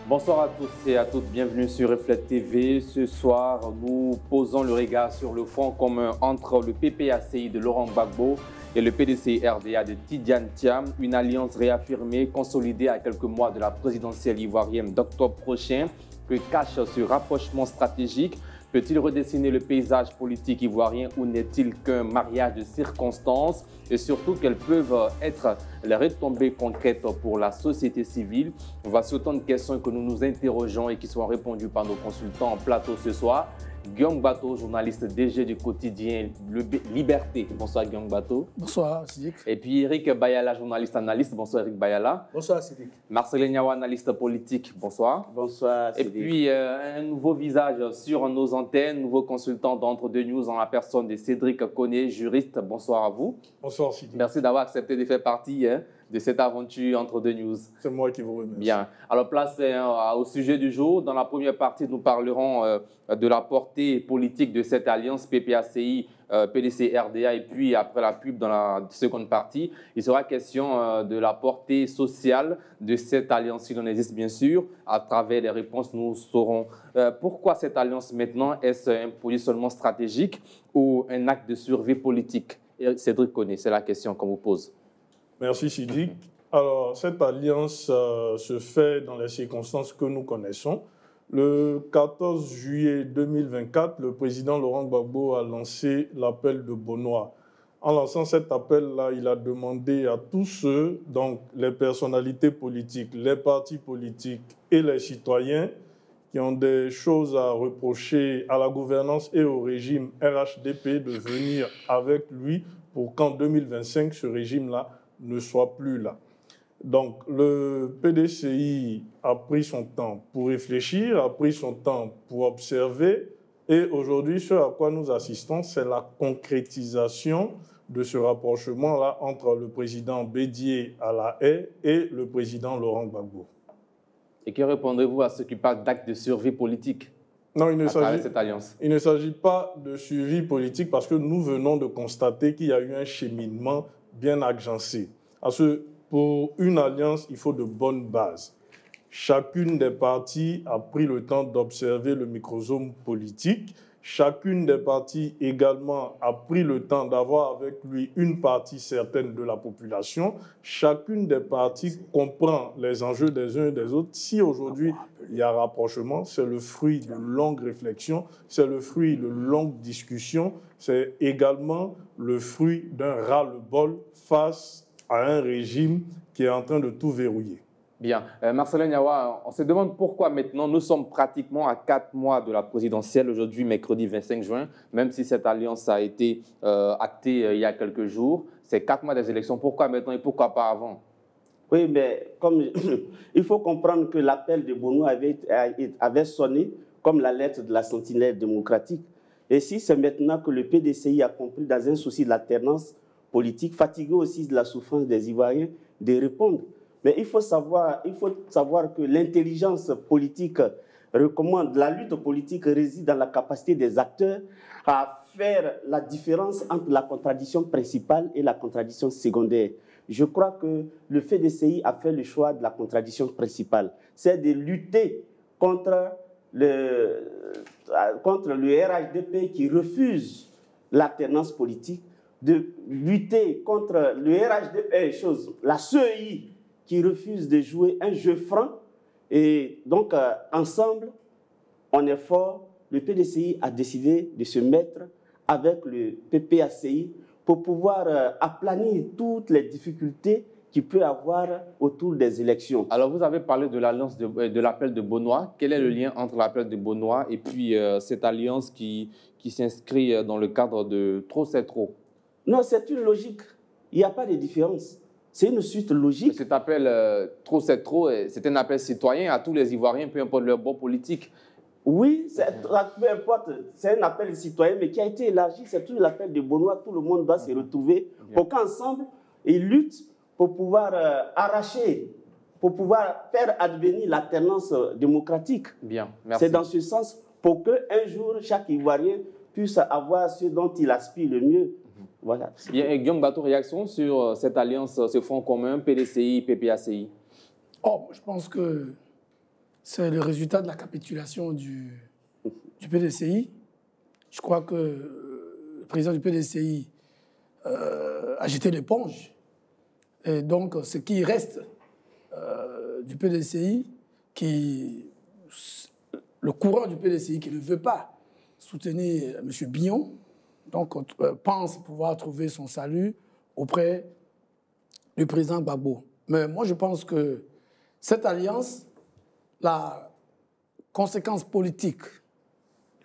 Bonsoir à tous et à toutes, bienvenue sur Reflet TV. Ce soir, nous posons le regard sur le front commun entre le PPACI de Laurent Gbagbo et le PDCI-RDA de Tidjane Thiam, une alliance réaffirmée, consolidée à quelques mois de la présidentielle ivoirienne d'octobre prochain. Que cache ce rapprochement stratégique? Peut-il redessiner le paysage politique ivoirien ou n'est-il qu'un mariage de circonstances? Et surtout, quelles peuvent être les retombées concrètes pour la société civile? Voici autant de questions que nous nous interrogeons et qui seront répondues par nos consultants en plateau ce soir. Guillaume Bato, journaliste DG du quotidien Liberté. Bonsoir Guillaume Bato. Bonsoir Sidik. Et puis Eric Bayala, journaliste analyste. Bonsoir Eric Bayala. Bonsoir Sidik. Marcelin Niawa, analyste politique. Bonsoir. Bonsoir Sidik. Et puis un nouveau visage sur nos antennes, nouveau consultant d'Entre-deux News en la personne de Cédric Koné, juriste. Bonsoir à vous. Bonsoir Sidik. Merci d'avoir accepté de faire partie de cette aventure Entre-deux News. C'est moi qui vous remercie. Bien. Alors place au sujet du jour. Dans la première partie, nous parlerons de la portée politique de cette alliance PPACI, PDC-RDA et puis après la pub dans la seconde partie, il sera question de la portée sociale de cette alliance, si l'on existe bien sûr. À travers les réponses, nous saurons pourquoi cette alliance maintenant. Est-ce un positionnement stratégique ou un acte de survie politique? Cédric Koné, c'est la question qu'on vous pose. Merci Sidik. Alors, cette alliance se fait dans les circonstances que nous connaissons. Le 14 juillet 2024, le président Laurent Gbagbo a lancé l'appel de Beaunois. En lançant cet appel-là, il a demandé à tous ceux, donc les personnalités politiques, les partis politiques et les citoyens qui ont des choses à reprocher à la gouvernance et au régime RHDP de venir avec lui pour qu'en 2025, ce régime-là ne soit plus là. Donc, le PDCI a pris son temps pour réfléchir, a pris son temps pour observer, et aujourd'hui, ce à quoi nous assistons, c'est la concrétisation de ce rapprochement-là entre le président Bédié à la Haye et le président Laurent Gbagbo. Et que répondrez-vous à ceux qui parlent d'actes de survie politique? Non, il ne s'agit pas de suivi politique parce que nous venons de constater qu'il y a eu un cheminement bien agencé. Parce que pour une alliance, il faut de bonnes bases. Chacune des parties a pris le temps d'observer le microsome politique. Chacune des parties également a pris le temps d'avoir avec lui une partie certaine de la population. Chacune des parties comprend les enjeux des uns et des autres. Si aujourd'hui il y a rapprochement, c'est le fruit de longues réflexions, c'est le fruit de longues discussions, c'est également le fruit d'un ras-le-bol face à un régime qui est en train de tout verrouiller. Bien. Marcelin Niawa, on se demande pourquoi maintenant, nous sommes pratiquement à 4 mois de la présidentielle, aujourd'hui, mercredi 25 juin, même si cette alliance a été actée il y a quelques jours. C'est 4 mois des élections. Pourquoi maintenant et pourquoi pas avant? Oui, mais il faut comprendre que l'appel de Beaunois avait sonné comme la lettre de la sentinelle démocratique. Et si c'est maintenant que le PDCI a compris, dans un souci de l'alternance politique, fatigué aussi de la souffrance des Ivoiriens, de répondre. Mais il faut savoir que l'intelligence politique recommande, la lutte politique réside dans la capacité des acteurs à faire la différence entre la contradiction principale et la contradiction secondaire. Je crois que le PDCI a fait le choix de la contradiction principale. C'est de lutter contre le RHDP qui refuse l'alternance politique, de lutter contre le RHDP, la CEI qui refuse de jouer un jeu franc. Et donc, ensemble, on est fort. Le PDCI a décidé de se mettre avec le PPACI pour pouvoir aplanir toutes les difficultés qu'il peut avoir autour des élections. Alors, vous avez parlé de l'alliance de l'appel de Beaunois. Quel est le lien entre l'appel de Beaunois et puis cette alliance qui s'inscrit dans le cadre de trop c'est trop? Non, c'est une logique. Il n'y a pas de différence. C'est une suite logique. Cet appel trop c'est trop, c'est un appel citoyen à tous les Ivoiriens, peu importe leur bord politique. Oui, peu importe, c'est un appel citoyen, mais qui a été élargi. C'est tout l'appel de Beaunois. Tout le monde doit se retrouver pour qu'ensemble, ils luttent pour pouvoir arracher, pour pouvoir faire advenir l'alternance démocratique. Bien, merci. C'est dans ce sens pour qu'un jour, chaque Ivoirien puisse avoir ce dont il aspire le mieux. Voilà. Guillaume Bato, réaction sur cette alliance, ce front commun, PDCI, PPACI? Je pense que c'est le résultat de la capitulation du PDCI. Je crois que le président du PDCI a jeté l'éponge. Et donc, ce qui reste du PDCI, le courant du PDCI qui ne veut pas soutenir M. Billon, donc pense pouvoir trouver son salut auprès du président Gbagbo. Mais moi, je pense que cette alliance, la conséquence politique,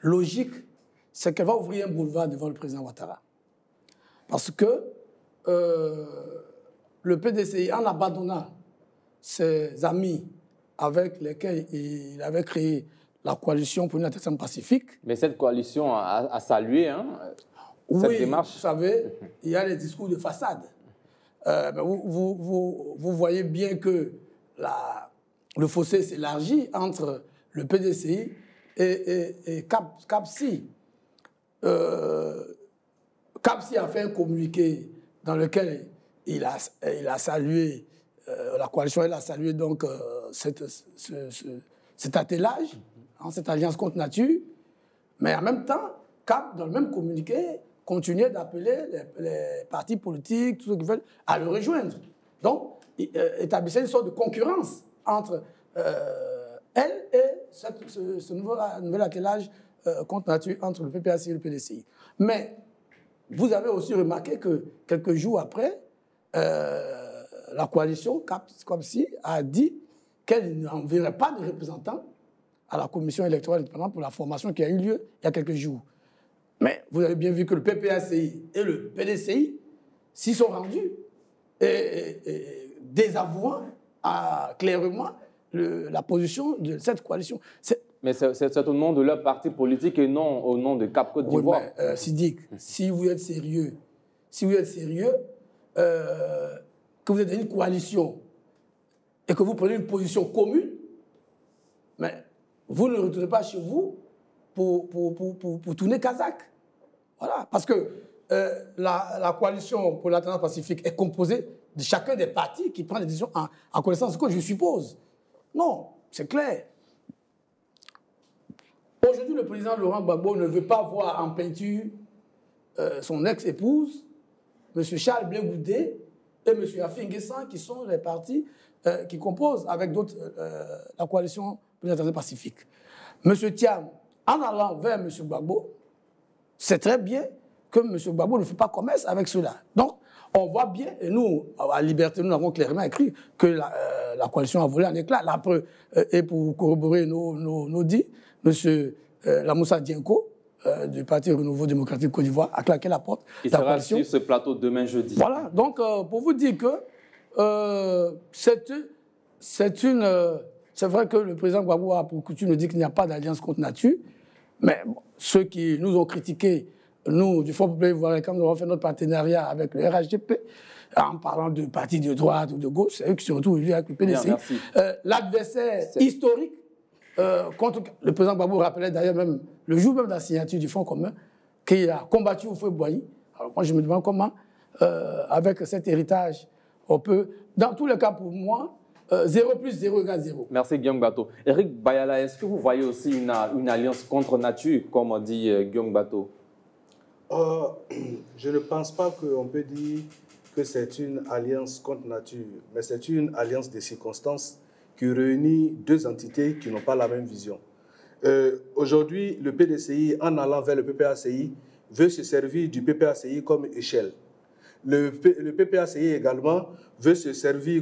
logique, c'est qu'elle va ouvrir un boulevard devant le président Ouattara. Parce que le PDCI, en abandonnant ses amis avec lesquels il avait créé la coalition pour une intégration pacifique. Mais cette coalition a salué cette démarche. Vous savez, il y a les discours de façade. Vous voyez bien que le fossé s'élargit entre le PDCI et CAPSI. CAPSI a fait un communiqué dans lequel il a salué la coalition, elle a salué donc cet attelage, cette alliance contre nature, mais en même temps, CAP, dans le même communiqué, continuait d'appeler les partis politiques, tous ceux qui veulent, à le rejoindre. Donc, établissait une sorte de concurrence entre elle et ce nouvel attelage contre nature entre le PPACI et le PDCI. Mais vous avez aussi remarqué que quelques jours après, la coalition CAPSI a dit qu'elle n'enverrait pas de représentants à la commission électorale indépendante pour la formation qui a eu lieu il y a quelques jours. Mais vous avez bien vu que le PPACI et le PDCI s'y sont rendus et désavouant clairement la position de cette coalition. Mais c'est au nom de leur parti politique et non au nom de Cap Côte d'Ivoire. Oui, mais Sidique, si vous êtes sérieux, que vous êtes dans une coalition et que vous prenez une position commune, mais vous ne retournez pas chez vous pour tourner Kazakh. Voilà, parce que la coalition pour l'alternance pacifique est composée de chacun des partis qui prend des décisions en connaissance de cause, je suppose. Non, c'est clair. Aujourd'hui, le président Laurent Gbagbo ne veut pas voir en peinture son ex-épouse, M. Charles Blé Goudé et M. Afin Guessan, qui sont les partis qui composent avec d'autres la coalition pour l'intérêt pacifique. M. Thiam, en allant vers M. Gbagbo, c'est très bien que M. Gbagbo ne fait pas commerce avec ceux-là. Donc, on voit bien, et nous, à Liberté, nous avons clairement écrit que la coalition a volé en éclat. Et pour corroborer nos dits, M. Lamoussa Dienko, du Parti Renouveau démocratique Côte d'Ivoire, a claqué la porte. Il sera sur ce plateau demain jeudi. Voilà, donc pour vous dire que c'est vrai que le président Gbagbo a pour coutume de dire qu'il n'y a pas d'alliance contre nature, mais bon, ceux qui nous ont critiqués, nous, du Front populaire ivoirien, quand nous avons fait notre partenariat avec le RHDP, en parlant de partis de droite ou de gauche, c'est eux qui se retrouvent élus avec le PDCI. L'adversaire historique, contre le président Gbagbo rappelait d'ailleurs même, le jour même de la signature du Front commun, qu'il a combattu au feu Boigny. Alors moi, je me demande comment, avec cet héritage, on peut, dans tous les cas pour moi, 0 plus 0 égale 0. Merci Guillaume Bato. Éric Bayala, est-ce que vous voyez aussi une alliance contre nature, comme dit Guillaume Bato? Je ne pense pas qu'on peut dire que c'est une alliance contre nature, mais c'est une alliance de circonstances qui réunit deux entités qui n'ont pas la même vision. Aujourd'hui, le PDCI, en allant vers le PPACI, veut se servir du PPACI comme échelle. Le PPACI également veut se servir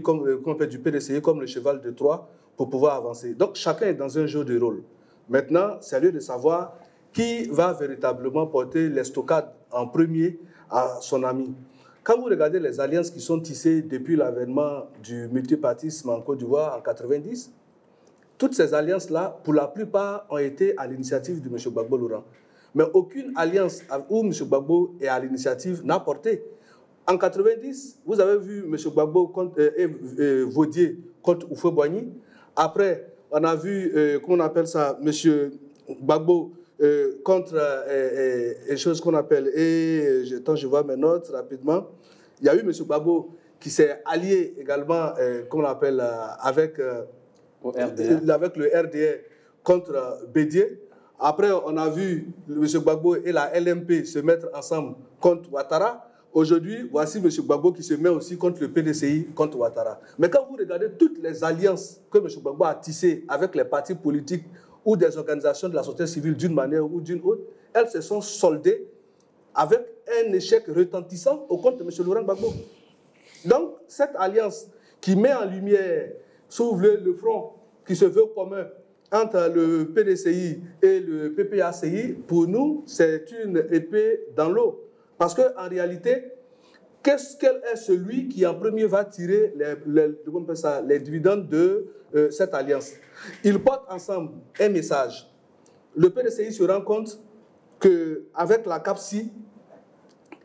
du PDCI comme le cheval de Troie pour pouvoir avancer. Donc chacun est dans un jeu de rôle. Maintenant, c'est à lui de savoir qui va véritablement porter l'estocade en premier à son ami. Quand vous regardez les alliances qui sont tissées depuis l'avènement du multipartisme en Côte d'Ivoire en 90, toutes ces alliances-là, pour la plupart, ont été à l'initiative de M. Gbagbo Laurent. Mais aucune alliance où M. Gbagbo est à l'initiative n'a porté. En 90, vous avez vu M. Gbagbo et Vaudier contre Oufou Boigny. Après, on a vu, comment on appelle ça, M. Gbagbo contre les choses qu'on appelle, je vois mes notes rapidement, il y a eu M. Gbagbo qui s'est allié également, comment on appelle, avec avec le RDA contre Bédié. Après, on a vu M. Gbagbo et la LMP se mettre ensemble contre Ouattara. Aujourd'hui, voici M. Gbagbo qui se met aussi contre le PDCI, contre Ouattara. Mais quand vous regardez toutes les alliances que M. Gbagbo a tissées avec les partis politiques ou des organisations de la société civile d'une manière ou d'une autre, elles se sont soldées avec un échec retentissant au compte de M. Laurent Gbagbo. Donc, cette alliance qui met en lumière, s'ouvre le front qui se veut commun entre le PDCI et le PPACI, pour nous, c'est une épée dans l'eau. Parce qu'en réalité, quel est celui qui en premier va tirer les dividendes de cette alliance? Ils portent ensemble un message. Le PDCI se rend compte qu'avec la CAPSI,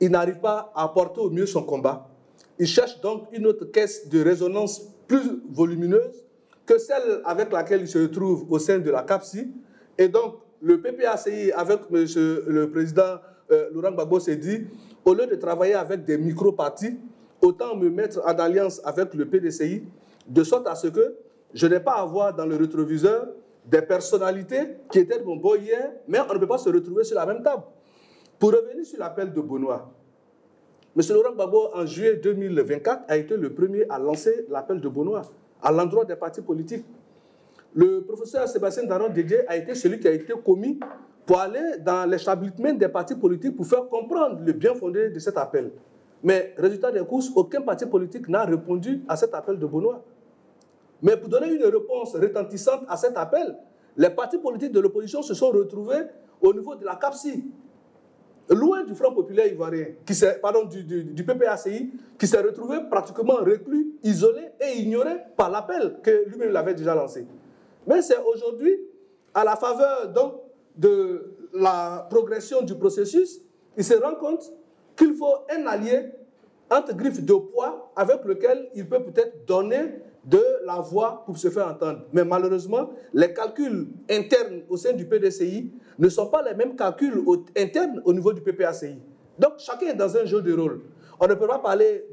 il n'arrive pas à porter au mieux son combat. Il cherche donc une autre caisse de résonance plus volumineuse que celle avec laquelle il se retrouve au sein de la CAPSI. Et donc, le PPACI, avec le président Laurent Gbagbo, s'est dit, au lieu de travailler avec des micro-partis, autant me mettre en alliance avec le PDCI, de sorte à ce que je n'ai pas à voir dans le rétroviseur des personnalités qui étaient de mon boy hier, mais on ne peut pas se retrouver sur la même table. Pour revenir sur l'appel de Benoît, M. Laurent Gbagbo, en juillet 2024, a été le premier à lancer l'appel de Benoît à l'endroit des partis politiques. Le professeur Sébastien Daron-Dédié a été celui qui a été commis pour aller dans l'établissement des partis politiques pour faire comprendre le bien fondé de cet appel. Mais, résultat des courses, aucun parti politique n'a répondu à cet appel de Benoît. Mais pour donner une réponse retentissante à cet appel, les partis politiques de l'opposition se sont retrouvés au niveau de la CAPSI, loin du Front populaire ivoirien, du PPACI, qui s'est retrouvé pratiquement reclus, isolé et ignoré par l'appel que lui-même avait déjà lancé. Mais c'est aujourd'hui, à la faveur donc de la progression du processus, il se rend compte qu'il faut un allié entre griffes de poids avec lequel il peut peut-être donner de la voix pour se faire entendre. Mais malheureusement, les calculs internes au sein du PDCI ne sont pas les mêmes calculs internes au niveau du PPACI. Donc, chacun est dans un jeu de rôle. On ne peut pas parler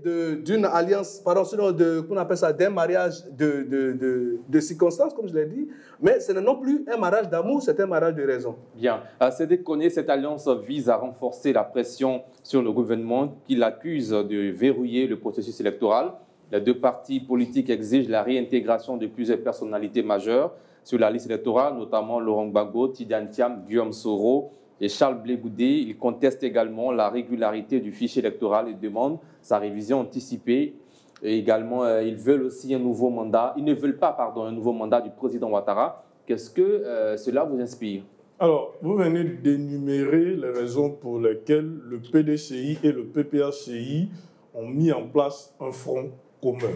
d'une alliance, sinon qu'on appelle ça d'un mariage de circonstances, comme je l'ai dit, mais ce n'est non plus un mariage d'amour, c'est un mariage de raison. Bien. Cédric Kone, cette alliance vise à renforcer la pression sur le gouvernement qui l'accuse de verrouiller le processus électoral. Les deux partis politiques exigent la réintégration de plusieurs personnalités majeures sur la liste électorale, notamment Laurent Gbagbo, Tidjane Thiam, Guillaume Soro et Charles Blé Goudé. Ils contestent également la régularité du fichier électoral et demandent sa révision anticipée. Et également, ils veulent aussi un nouveau mandat. Ils ne veulent pas, un nouveau mandat du président Ouattara. Qu'est-ce que cela vous inspire? Alors, vous venez d'énumérer les raisons pour lesquelles le PDCI et le PPACI ont mis en place un front commun.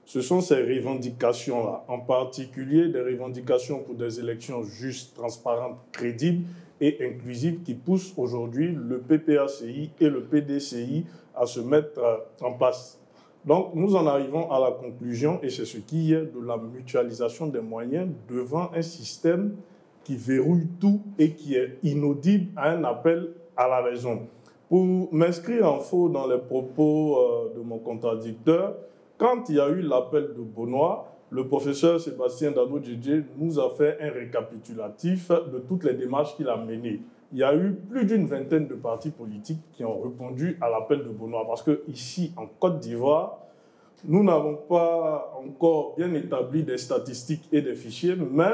Ce sont ces revendications-là, en particulier des revendications pour des élections justes, transparentes, crédibles et inclusives qui poussent aujourd'hui le PPACI et le PDCI à se mettre en place. Donc, nous en arrivons à la conclusion, et c'est ce qui est de la mutualisation des moyens devant un système qui verrouille tout et qui est inaudible à un appel à la raison. Pour m'inscrire en faux dans les propos de mon contradicteur, quand il y a eu l'appel de Benoît, le professeur Sébastien Daron-Dédié nous a fait un récapitulatif de toutes les démarches qu'il a menées. Il y a eu plus d'une vingtaine de partis politiques qui ont répondu à l'appel de Benoît. Parce qu'ici, en Côte d'Ivoire, nous n'avons pas encore bien établi des statistiques et des fichiers, mais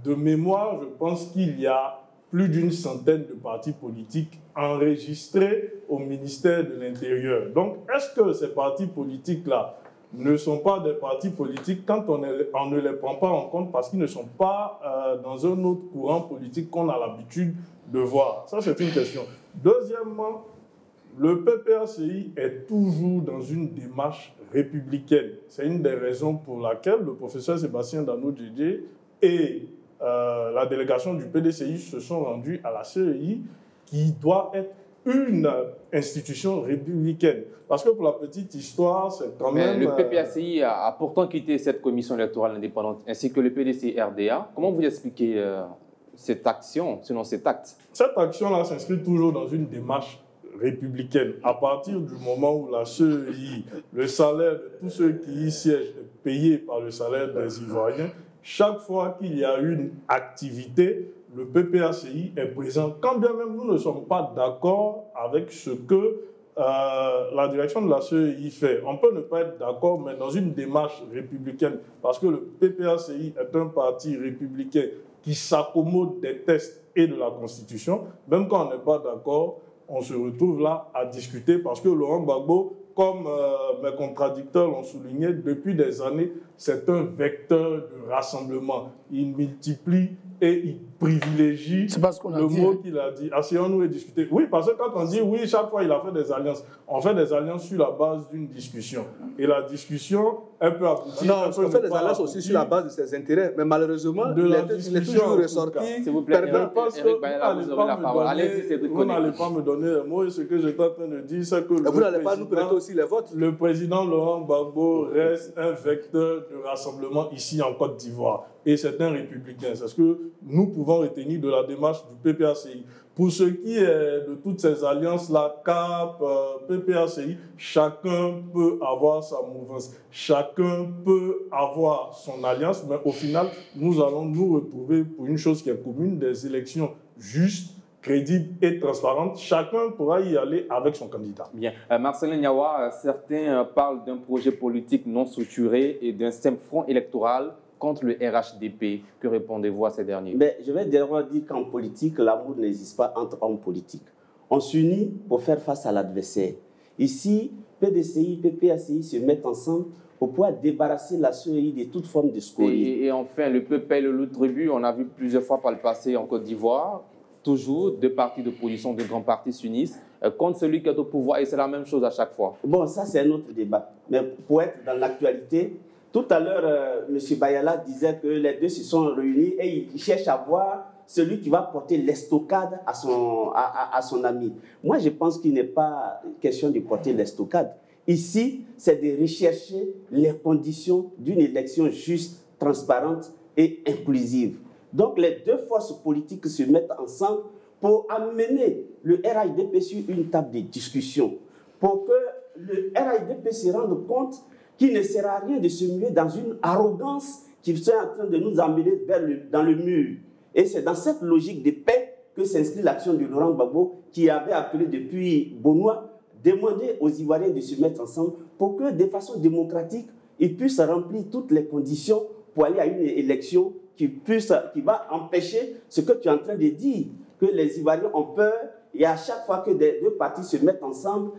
de mémoire, je pense qu'il y a plus d'une centaine de partis politiques enregistrés au ministère de l'Intérieur. Donc, est-ce que ces partis politiques-là ne sont pas des partis politiques quand on ne les prend pas en compte parce qu'ils ne sont pas dans un autre courant politique qu'on a l'habitude de voir? Ça, c'est une question. Deuxièmement, le PPACI est toujours dans une démarche républicaine. C'est une des raisons pour laquelle le professeur Sébastien Daron-Dédié et la délégation du PDCI se sont rendus à la CEI, qui doit être une institution républicaine. Parce que pour la petite histoire, c'est quand même... Le PPACI a pourtant quitté cette commission électorale indépendante, ainsi que le PDCI-RDA. Comment vous expliquez cette action, sinon cet acte? Cette action-là s'inscrit toujours dans une démarche républicaine. À partir du moment où la CEI, le salaire de tous ceux qui y siègent est payé par le salaire des Ivoiriens, chaque fois qu'il y a une activité, le PPACI est présent, quand bien même nous ne sommes pas d'accord avec ce que la direction de la CEI fait. On peut ne pas être d'accord, mais dans une démarche républicaine, parce que le PPACI est un parti républicain qui s'accommode des textes et de la Constitution, même quand on n'est pas d'accord, on se retrouve là à discuter, parce que Laurent Gbagbo, comme mes contradicteurs l'ont souligné, depuis des années, c'est un vecteur de rassemblement. Il multiplie et il privilégie le mot qu'il a dit. Asseyons-nous et discuter. Oui, parce que quand on dit oui, chaque fois il a fait des alliances, on fait des alliances sur la base d'une discussion. Et la discussion, elle peut aboutir. Non, on fait des alliances aussi sur la base de ses intérêts. Mais malheureusement, il est toujours ressorti. S'il vous plaît, vous n'allez pas me donner un mot. Et ce que j'étais en train de dire, c'est que vous n'allez pas nous prêter aussi les votes. Le président Laurent Gbagbo reste un vecteur de rassemblement ici en Côte d'Ivoire. Et c'est un républicain. C'est ce que nous pouvons retenir de la démarche du PPACI. Pour ce qui est de toutes ces alliances-là, CAP, PPACI, chacun peut avoir sa mouvance, chacun peut avoir son alliance, mais au final, nous allons nous retrouver pour une chose qui est commune, des élections justes, crédible et transparente, chacun pourra y aller avec son candidat. Bien. Marcelin Niawa, certains parlent d'un projet politique non structuré et d'un simple front électoral contre le RHDP. Que répondez-vous à ces derniers? Mais je vais d'abord dire qu'en politique, l'amour n'existe pas entre hommes politiques. On s'unit pour faire face à l'adversaire. Ici, PDCI, PPACI se mettent ensemble pour pouvoir débarrasser la CEI de toute forme de scorie. Et enfin, le peuple paye le lot de tribut. On a vu plusieurs fois par le passé en Côte d'Ivoire. Toujours deux partis d'opposition, deux grands partis s'unissent contre celui qui est au pouvoir, et c'est la même chose à chaque fois. Bon, ça c'est un autre débat. Mais pour être dans l'actualité, tout à l'heure, M. Bayala disait que les deux se sont réunis et ils cherchent à voir celui qui va porter l'estocade à son ami. Moi, je pense qu'il n'est pas question de porter l'estocade. Ici, c'est de rechercher les conditions d'une élection juste, transparente et inclusive. Donc, les deux forces politiques se mettent ensemble pour amener le RHDP sur une table de discussion, pour que le RHDP se rende compte qu'il ne sert à rien de se muer dans une arrogance qui sont en train de nous emmener dans le mur. Et c'est dans cette logique de paix que s'inscrit l'action de Laurent Gbagbo, qui avait appelé depuis Bonois, demander aux Ivoiriens de se mettre ensemble pour que, de façon démocratique, ils puissent remplir toutes les conditions pour aller à une élection qui va empêcher ce que tu es en train de dire, que les Ivoiriens ont peur, et à chaque fois que deux partis se mettent ensemble,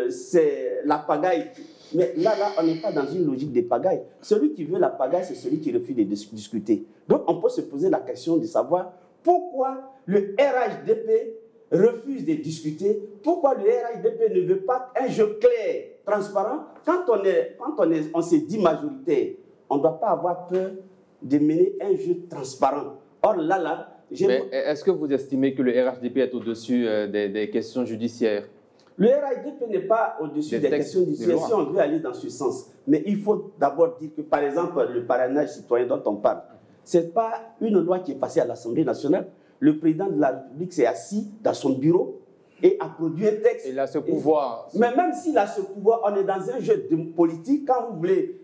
c'est la pagaille. Mais là, on n'est pas dans une logique de pagaille. Celui qui veut la pagaille, c'est celui qui refuse de discuter. Donc, on peut se poser la question de savoir pourquoi le RHDP refuse de discuter, pourquoi le RHDP ne veut pas un jeu clair, transparent. Quand on se dit majoritaire, on ne doit pas avoir peur de mener un jeu transparent. Or, mais est-ce que vous estimez que le RHDP est au-dessus des questions judiciaires? Le RHDP n'est pas au-dessus des questions judiciaires si on veut aller dans ce sens. Mais il faut d'abord dire que, par exemple, le parrainage citoyen dont on parle, ce n'est pas une loi qui est passée à l'Assemblée nationale. Le président de la République s'est assis dans son bureau et a produit un texte. Il a ce pouvoir. Mais même s'il a ce pouvoir, on est dans un jeu politique. Quand vous voulez,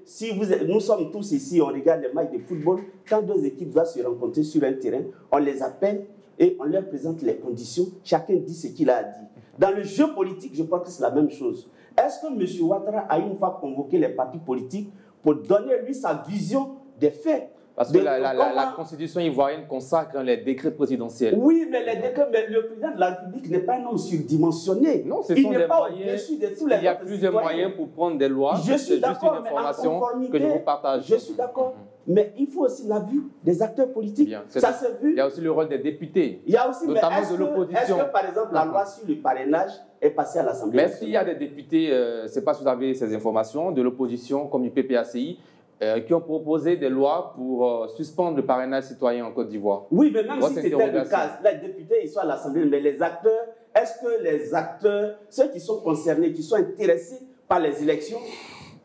nous sommes tous ici, on regarde les matchs de football. Quand deux équipes doivent se rencontrer sur un terrain, on les appelle et on leur présente les conditions. Chacun dit ce qu'il a à dire. Dans le jeu politique, je crois que c'est la même chose. Est-ce que M. Ouattara a une fois convoqué les partis politiques pour donner, lui, sa vision des faits? Parce que la Constitution ivoirienne consacre les décrets présidentiels. Oui, mais le président de la République n'est pas un homme surdimensionné. Non, ce il sont n'est des pas moyens. au-dessus de tous les il y a plusieurs moyens pour prendre des lois. Je suis d'accord, mais en que je vous partage. Je suis d'accord. Mais il faut aussi l'avis des acteurs politiques. Bien, ça s'est vu. Il y a aussi le rôle des députés. Il y a aussi, notamment de l'opposition. Est-ce que, par exemple, la loi sur le parrainage est passée à l'Assemblée nationale? Mais est-ce qu'il y a des députés, je ne sais pas si vous avez ces informations, de l'opposition, comme du PPACI, qui ont proposé des lois pour suspendre le parrainage citoyen en Côte d'Ivoire? Oui, mais même si c'était le cas, les députés, ils sont à l'Assemblée, mais les acteurs, est-ce que les acteurs, ceux qui sont concernés, qui sont intéressés par les élections,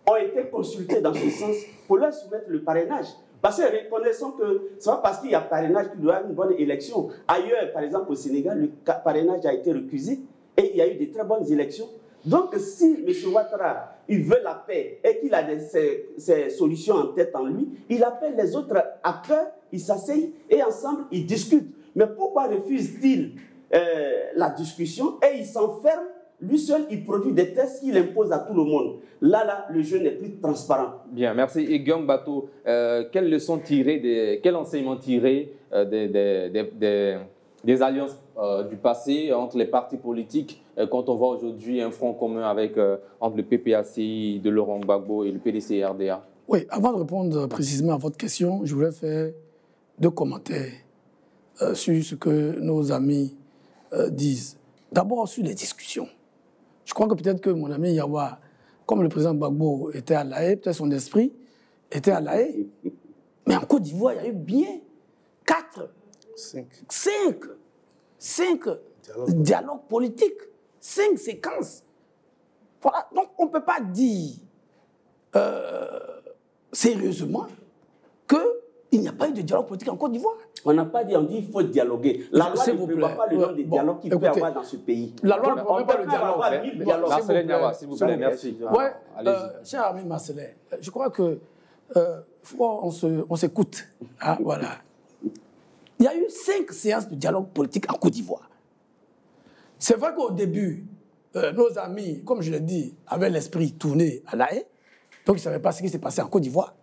ont été consultés dans ce sens pour leur soumettre le parrainage? Parce que reconnaissons que ce n'est pas parce qu'il y a parrainage qu'il doit y avoir une bonne élection. Ailleurs, par exemple au Sénégal, le parrainage a été recusé et il y a eu de très bonnes élections. Donc si M. Ouattara il veut la paix et qu'il a ses solutions en tête en lui, il appelle les autres acteurs, ils s'asseyent et ensemble, ils discutent. Mais pourquoi refuse-t-il la discussion et il s'enferme? Lui seul, il produit des tests qu'il impose à tout le monde. Là, le jeu n'est plus transparent. Bien, merci. Et Guillaume Bato, quelles leçons tirer, quel enseignement tirer des alliances du passé entre les partis politiques quand on voit aujourd'hui un front commun entre le PPACI de Laurent Gbagbo et le PDC-RDA? Oui, avant de répondre précisément à votre question, je voulais faire 2 commentaires sur ce que nos amis disent. D'abord, sur les discussions. Je crois que peut-être que mon ami Yawa, comme le président Gbagbo était à La Haye, peut-être son esprit était à La Haye. Mais en Côte d'Ivoire, il y a eu bien 5 dialogues politiques, 5 séquences. Voilà. Donc, on ne peut pas dire sérieusement qu'il n'y a pas eu de dialogue politique en Côte d'Ivoire. On n'a pas dit, on dit qu'il faut dialoguer. La loi ne prévoit pas le nombre de dialogues qu'il peut y avoir dans ce pays. La loi ne prévoit pas le dialogue. Marcelin Niawa, s'il vous plaît, merci. Oui, cher ami Marcelin, je crois que on s'écoute. Hein, voilà. Il y a eu 5 séances de dialogue politique en Côte d'Ivoire. C'est vrai qu'au début, nos amis, comme je l'ai dit, avaient l'esprit tourné à La Haye, donc ils ne savaient pas ce qui s'est passé en Côte d'Ivoire,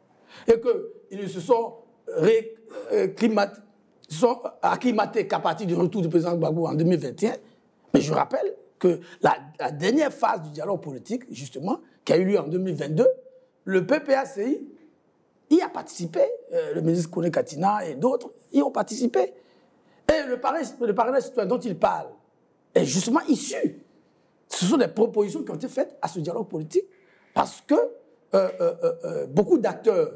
et qu'ils se sont acclimatés qu'à partir du retour du président Gbagbo en 2021. Mais je rappelle que la dernière phase du dialogue politique, justement, qui a eu lieu en 2022, le PPACI y a participé, le ministre Kone Katina et d'autres y ont participé. Et le parrainage citoyen dont il parle est justement issu. Ce sont des propositions qui ont été faites à ce dialogue politique parce que beaucoup d'acteurs,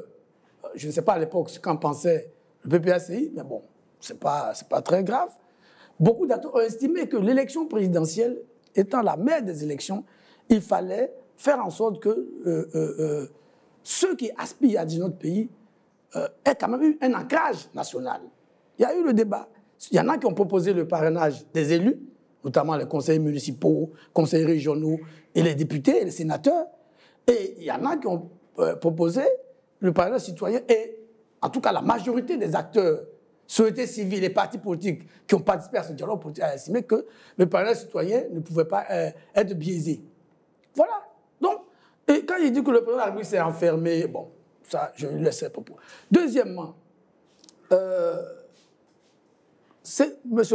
je ne sais pas à l'époque ce qu'en pensait le PPACI, mais bon, c'est pas très grave. Beaucoup d'acteurs ont estimé que l'élection présidentielle étant la mère des élections, il fallait faire en sorte que ceux qui aspirent à dire notre pays aient quand même eu un ancrage national. Il y a eu le débat. Il y en a qui ont proposé le parrainage des élus, notamment les conseillers municipaux, conseillers régionaux et les députés et les sénateurs. Et il y en a qui ont proposé le parrainage citoyen et, en tout cas, la majorité des acteurs, société civile et partis politiques qui ont participé à ce dialogue politique a estimé que le parrainage citoyen ne pouvait pas être biaisé. Voilà. Donc, et quand il dit que le président de la République s'est enfermé, bon, ça, je lui laisse ses propos. Deuxièmement, M.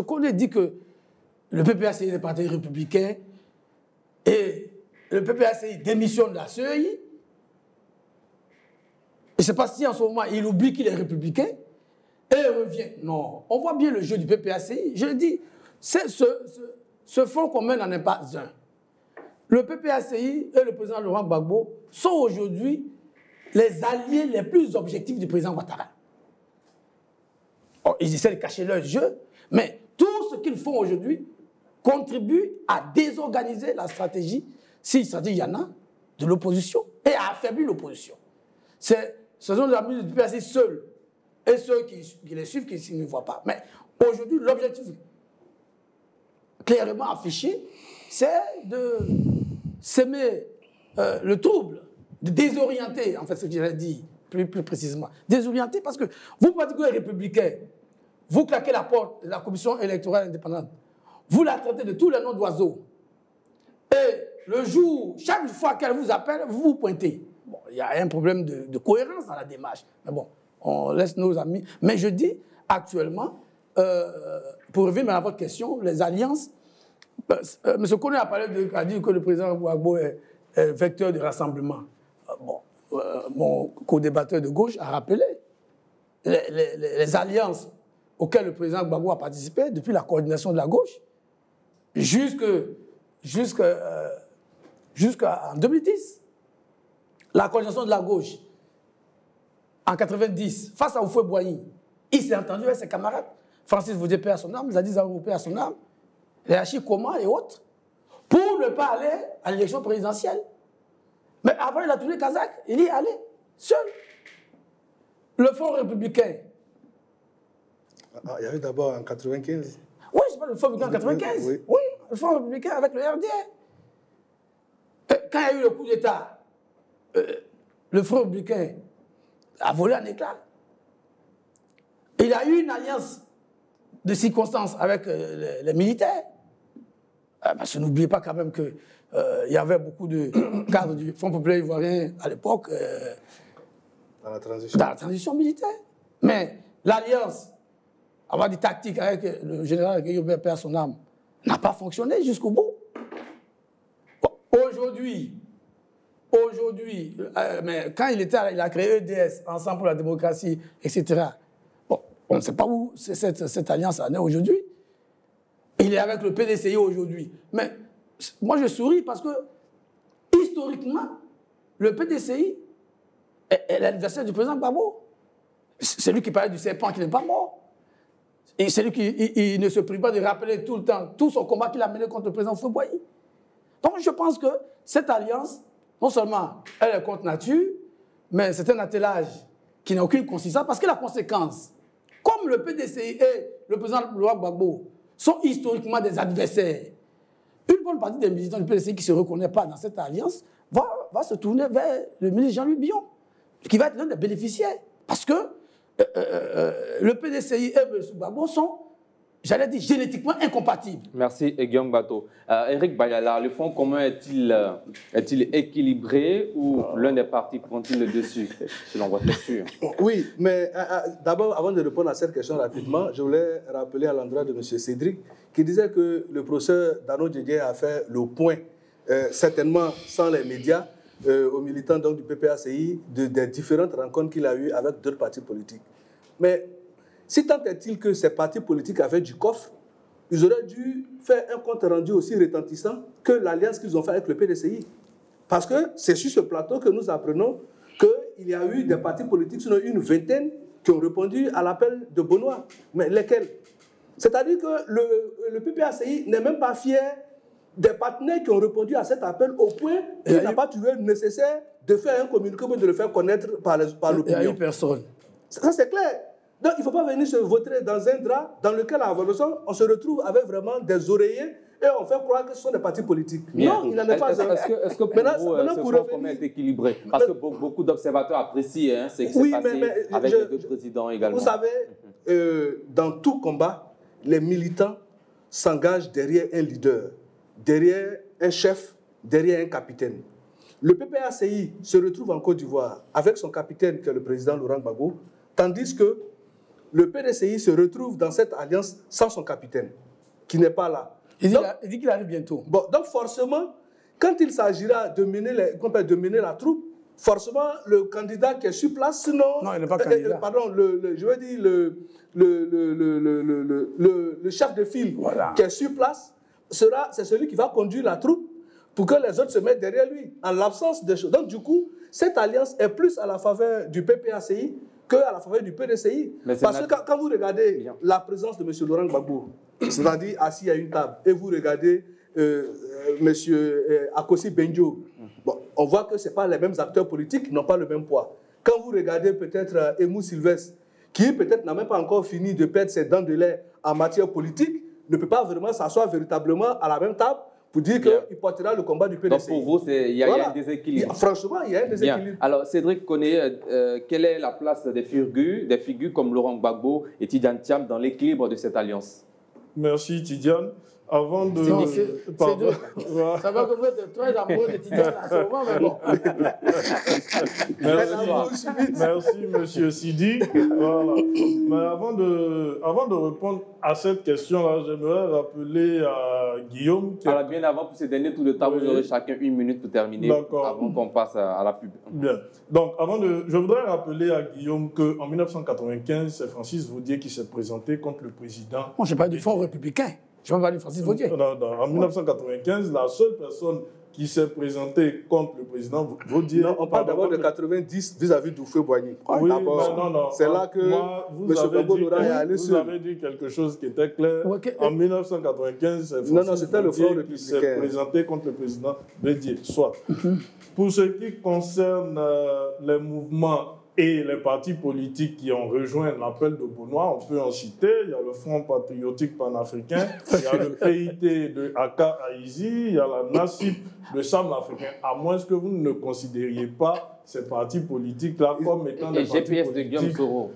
Kone dit que le PPACI est des partis républicains et le PPACI démissionne de la CEI. Et je ne sais pas si en ce moment il oublie qu'il est républicain et il revient. Non, on voit bien le jeu du PPACI. Je le dis, ce front commun n'en est pas un. Le PPACI et le président Laurent Gbagbo sont aujourd'hui les alliés les plus objectifs du président Ouattara. Oh, ils essaient de cacher leur jeu, mais tout ce qu'ils font aujourd'hui contribue à désorganiser la stratégie, si ça dit il y en a, de l'opposition et à affaiblir l'opposition. Ce sont les amis du PPACI seuls et ceux qui les suivent qui ne voient pas. Mais aujourd'hui, l'objectif clairement affiché, c'est de s'aimer le trouble, de désorienter, en fait, ce que j'ai dit plus précisément. Désorienter parce que vous, particuliers républicains, vous claquez la porte de la commission électorale indépendante, vous la traitez de tous les noms d'oiseaux. Et le jour, chaque fois qu'elle vous appelle, vous vous pointez. Bon, il y a un problème de cohérence dans la démarche. Mais bon, on laisse nos amis. Mais je dis, actuellement, pour revenir à votre question, les alliances, M. Kone a dit que le président Gbagbo est vecteur de rassemblement. Mon co-débatteur de gauche a rappelé les alliances auxquelles le président Gbagbo a participé depuis la coordination de la gauche jusqu'en 2010. La coordination de la gauche, en 90, face à Houphouët-Boigny, il s'est entendu avec ses camarades. Francis Vaudier, paix à son âme, Zadie Zaouou, paix à son âme, Réachi Koma et autres, pour ne pas aller à l'élection présidentielle. Mais après, il a tourné Kazakh, il y est allé, seul. Le Front républicain. Il y a eu d'abord en 95. Oui, je parle du Front républicain en 95. Oui, le Front républicain avec le RDA. Quand il y a eu le coup d'État le Front républicain a volé en éclats. Il a eu une alliance de circonstances avec les militaires. Parce que n'oubliez pas quand même qu'il y avait beaucoup de cadres du Front populaire ivoirien à l'époque Dans la transition. dans la transition militaire. Mais l'alliance, avoir des tactiques avec le général Guillaume Père son âme, n'a pas fonctionné jusqu'au bout. Aujourd'hui, mais quand il a créé EDS, Ensemble pour la démocratie, etc. Bon, on ne sait pas où cette alliance en est aujourd'hui. Il est avec le PDCI aujourd'hui. Mais moi, je souris parce que, historiquement, le PDCI est l'adversaire du président Gbagbo. C'est lui qui parlait du serpent qui n'est pas mort. Et c'est lui qui ne se prive pas de rappeler tout le temps tout son combat qu'il a mené contre le président Houphouët-Boigny. Donc, je pense que cette alliance, non seulement elle est contre nature, mais c'est un attelage qui n'a aucune consistance, parce que la conséquence, comme le PDCI et le président Laurent Gbagbo sont historiquement des adversaires, une bonne partie des militants du PDCI qui ne se reconnaissent pas dans cette alliance va se tourner vers le ministre Jean-Louis Billon, qui va être l'un des bénéficiaires. Parce que le PDCI et M. Gbagbo sont, j'allais dire, génétiquement incompatibles. Merci, Guillaume Bato. Eric Bayala, le Front commun est-il équilibré ou l'un des partis prend-il le dessus, selon votre lecture? Oui, mais d'abord, avant de répondre à cette question rapidement, je voulais rappeler à l'endroit de M. Cédric qui disait que le professeur Dano Didier a fait le point, certainement sans les médias, aux militants donc, du PPACI, des différentes rencontres qu'il a eues avec d'autres partis politiques. Mais si tant est-il que ces partis politiques avaient du coffre, ils auraient dû faire un compte rendu aussi retentissant que l'alliance qu'ils ont fait avec le PDCI. Parce que c'est sur ce plateau que nous apprenons qu'il y a eu des partis politiques, sinon une vingtaine, qui ont répondu à l'appel de Benoît. Mais lesquels? C'est-à-dire que le PPACI n'est même pas fier des partenaires qui ont répondu à cet appel au point qu'il n'a pas trouvé nécessaire de faire un communiqué ou de le faire connaître par l'opinion. Il n'y a eu personne. Ça, c'est clair. Donc, il ne faut pas venir se vautrer dans un drap dans lequel, à la façon, on se retrouve avec vraiment des oreillers et on fait croire que ce sont des partis politiques. Bien. Non, il n'en est pas un. Est-ce que pour vous, ce Front commun est équilibré? Parce que beaucoup d'observateurs apprécient ce qui s'est passé avec les deux présidents également. Vous savez, dans tout combat, les militants s'engagent derrière un leader, derrière un chef, derrière un capitaine. Le PPACI se retrouve en Côte d'Ivoire avec son capitaine, qui est le président Laurent Gbagbo, tandis que le PDCI se retrouve dans cette alliance sans son capitaine, qui n'est pas là. Il dit qu'il arrive bientôt. Bon, donc forcément, quand il s'agira de mener la troupe, forcément, le candidat qui est sur place, sinon... Non, il n'est pas candidat. Pardon, je veux dire le chef de file qui est sur place, c'est celui qui va conduire la troupe pour que les autres se mettent derrière lui, en l'absence de choses. Donc, du coup, cette alliance est plus à la faveur du PPACI qu'à la faveur du PDCI. Parce que quand vous regardez la présence de M. Laurent Gbagbo, c'est-à-dire assis à une table, et vous regardez M. Akossi Benjo, bon, on voit que ce n'est pas les mêmes acteurs politiques, qui n'ont pas le même poids. Quand vous regardez peut-être Emou Sylvestre, qui peut-être n'a même pas encore fini de perdre ses dents de lait en matière politique, ne peut pas vraiment s'asseoir véritablement à la même table pour dire qu'il portera le combat du PDCI. Donc pour vous, il y a un déséquilibre. Franchement, il y a un déséquilibre. Bien. Alors Cédric connaît quelle est la place des figures comme Laurent Gbagbo et Tidjane Thiam dans l'équilibre de cette alliance? Merci Tidjane. Avant de... Ça va que vous êtes très amoureux de Tidjane à ce moment, mais bon. Merci, monsieur Sidi. Voilà. Mais avant de répondre à cette question-là, j'aimerais rappeler à Guillaume... Alors bien avant, pour ce dernier tour de table, vous aurez chacun 1 minute pour terminer, avant qu'on passe à la pub. Bien. Donc, je voudrais rappeler à Guillaume qu'en 1995, c'est Francis Vaudier qui s'est présenté contre le président... Moi, je n'ai pas du Front républicain. Je ne vais pas parler de Francis Vaudier. En 1995, la seule personne qui s'est présentée contre le président Vaudier... Non, on parle d'abord de 90 vis-à-vis d'Houphouët-Boigny. Oui, non. C'est là que vous avez dit quelque chose qui était clair. Okay. En 1995, c'est Francis Vaudier qui s'est présenté contre le président Vaudier. Soit. Pour ce qui concerne les mouvements Et les partis politiques qui ont rejoint l'appel de Benoît, on peut en citer, il y a le Front patriotique panafricain, il y a le PIT de Aka Aizi, il y a la NACIP de Sam l'Africain, à moins que vous ne considériez pas ces partis politiques-là comme étant des partis GPS politiques. de Guillaume Soro.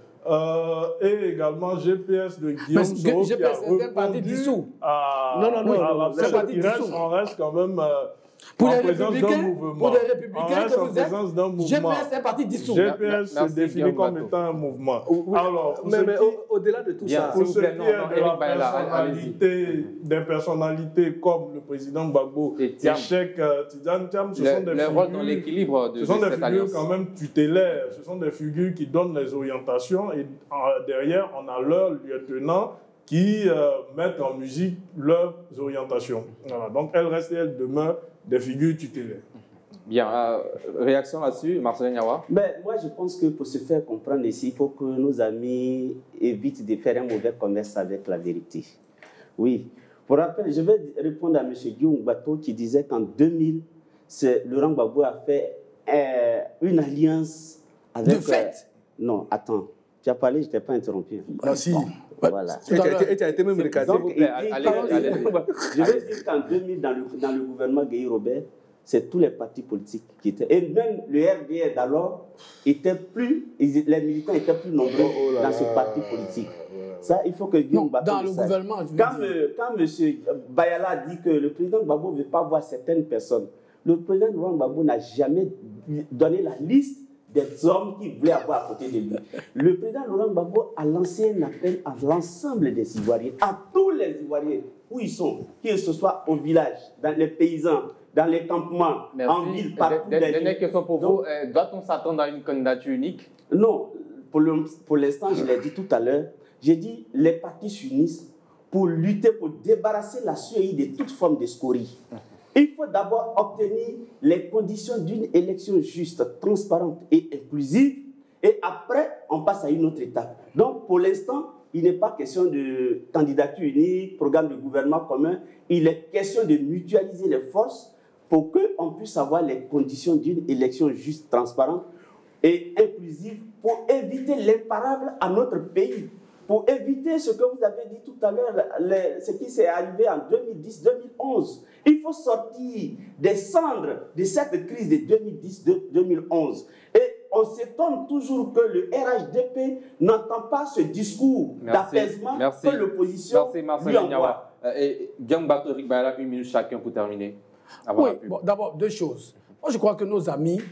Et également GPS de Guillaume Soro qui a répondu à l'appel. On reste quand même pour en les présence d'un républicains, mouvement. pour les républicains que vous êtes, mouvement. GPS est un parti dissous. GPS se définit comme étant un mouvement. Alors, mais au-delà de tout ça, pour ce qui est des personnalités comme le président Gbagbo et Cheikh Tidiane Thiam, ce sont des figures dans l'équilibre de cette figures alliance. quand même tutélaires. Ce sont des figures qui donnent les orientations et derrière, on a leurs lieutenants qui mettent en musique leurs orientations. Voilà. Donc, elles restent et elles demeurent des figures tutélaires. Bien, réaction là-dessus, Marcelin Yawa? Ben, moi, je pense que pour se faire comprendre ici, il faut que nos amis évitent de faire un mauvais commerce avec la vérité. Oui. Pour rappel, je vais répondre à M. Guillaume Bateau qui disait qu'en 2000, Laurent Gbagbo a fait une alliance avec... De fait non, attends. Tu as parlé, je ne t'ai pas interrompu. Merci. Voilà. Et tu as été même recadré. Donc, je veux dire qu'en 2000, dans le gouvernement Gueye-Robert, c'est tous les partis politiques qui étaient. Et même le RDR d'alors, les militants étaient plus nombreux dans ce parti politique. Ça, il faut que Guillaume Bateau dans le gouvernement, quand M. Bayala dit que le président Gbagbo ne veut pas voir certaines personnes, le président Laurent Gbagbo n'a jamais donné la liste des hommes qui voulaient avoir à côté de lui. Le président Laurent Gbagbo a lancé un appel à l'ensemble des Ivoiriens, à tous les Ivoiriens, où ils sont, qu'ils ce soit au village, dans les paysans, dans les campements, en ville, partout. Dernière question pour vous. Doit-on s'attendre à une candidature unique? Non. Pour l'instant, je l'ai dit tout à l'heure, j'ai dit les partis s'unissent pour lutter, pour débarrasser la CEI de toute forme de scorie. Il faut d'abord obtenir les conditions d'une élection juste, transparente et inclusive, et après, on passe à une autre étape. Donc, pour l'instant, il n'est pas question de candidature unique, programme de gouvernement commun, il est question de mutualiser les forces pour qu'on puisse avoir les conditions d'une élection juste, transparente et inclusive pour éviter l'imparable à notre pays. Pour éviter ce que vous avez dit tout à l'heure, ce qui s'est arrivé en 2010-2011. Il faut sortir des cendres de cette crise de 2010-2011. Et on s'étonne toujours que le RHDP n'entend pas ce discours d'apaisement que l'opposition lui envoie. Guillaume Bateau, Eric Bayala, 1 minute chacun pour terminer. Oui, bon, d'abord, deux choses. Moi, je crois que nos amis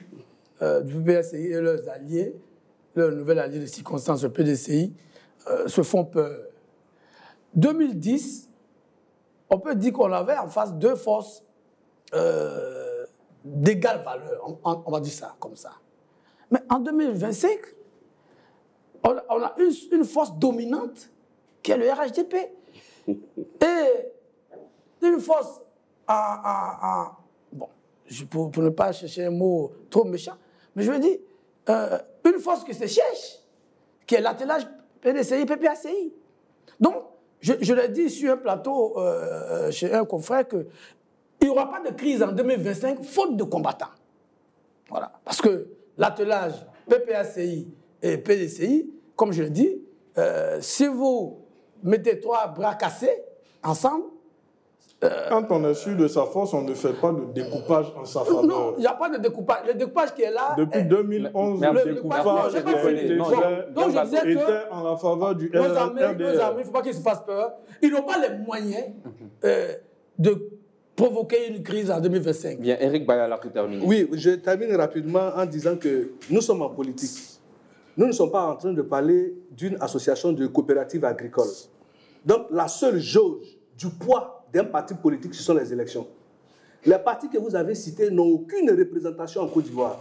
du PDCI et leurs alliés, leur nouvel allié de circonstance, le PDCI, se font peur. 2010, on peut dire qu'on avait en face deux forces d'égale valeur, on va dire ça comme ça. Mais en 2025, on a une force dominante qui est le RHDP. Et une force bon, pour ne pas chercher un mot trop méchant, mais je veux dire, une force qui se cherche, qui est l'attelage PDCI, PPACI. Donc, je l'ai dit sur un plateau chez un confrère qu'il n'y aura pas de crise en 2025 faute de combattants. Voilà. Parce que l'attelage PPACI et PDCI, comme je l'ai dit, si vous mettez trois bras cassés ensemble, quand on est sûr de sa force, on ne fait pas de découpage en sa faveur. Non, il n'y a pas de découpage. Le découpage qui est là... Depuis 2011, le découpage était en la faveur du RDR. Nos amis, il ne faut pas qu'ils se fassent peur. Ils n'ont pas les moyens de provoquer une crise en 2025. Bien, Eric Bayala pour terminer. Oui, je termine rapidement en disant que nous sommes en politique. Nous ne sommes pas en train de parler d'une association de coopératives agricoles. Donc, la seule jauge du poids d'un parti politique, ce sont les élections. Les partis que vous avez cités n'ont aucune représentation en Côte d'Ivoire.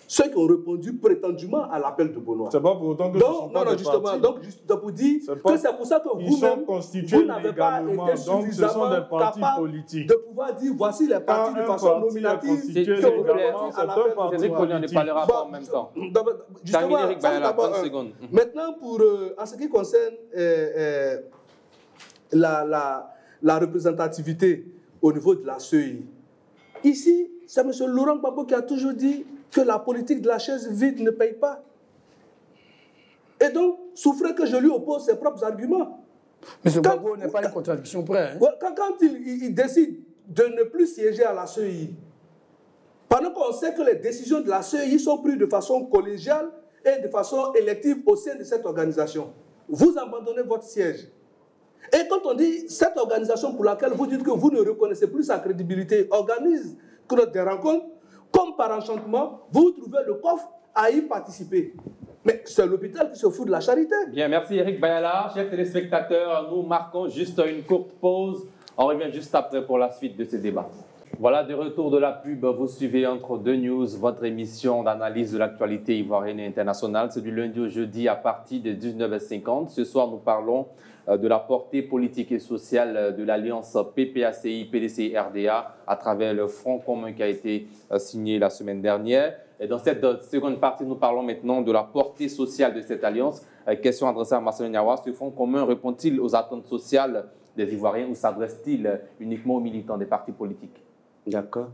Ceux qui ont répondu prétendument à l'appel de Benoît. C'est pas pour autant que ce sont pas des justement, partis. donc, juste pour dire que c'est pour ça que vous-même, vous n'avez pas été suffisamment capable de pouvoir dire voici les partis de façon nominative qui ont répondu à l'appel de Cédric Collin ne parlera pas en même temps. Justement, Eric Bayala, 30 secondes. Maintenant, en ce qui concerne la représentativité au niveau de la CEI. Ici, c'est M. Laurent Gbagbo qui a toujours dit que la politique de la chaise vide ne paye pas. Et donc, souffrez que je lui oppose ses propres arguments. Mais ce Gbagbo n'est pas une contradiction près. Hein? Quand il décide de ne plus siéger à la CEI, pendant qu'on sait que les décisions de la CEI sont prises de façon collégiale et de façon élective au sein de cette organisation, vous abandonnez votre siège. Et quand on dit cette organisation pour laquelle vous dites que vous ne reconnaissez plus sa crédibilité organise des rencontres, comme par enchantement, vous trouvez le coffre à y participer. Mais c'est l'hôpital qui se fout de la charité. Bien, merci Eric Bayala. Chers téléspectateurs, nous marquons juste une courte pause. On revient juste après pour la suite de ce débat. Voilà, de retour de la pub, vous suivez Entre deux News, votre émission d'analyse de l'actualité ivoirienne et internationale. C'est du lundi au jeudi à partir de 19h50. Ce soir, nous parlons de la portée politique et sociale de l'alliance PPACI, PDC, RDA à travers le front commun qui a été signé la semaine dernière. Et dans cette seconde partie, nous parlons maintenant de la portée sociale de cette alliance. Question adressée à Marcel Niawa, ce front commun répond-il aux attentes sociales des Ivoiriens ou s'adresse-t-il uniquement aux militants des partis politiques? D'accord.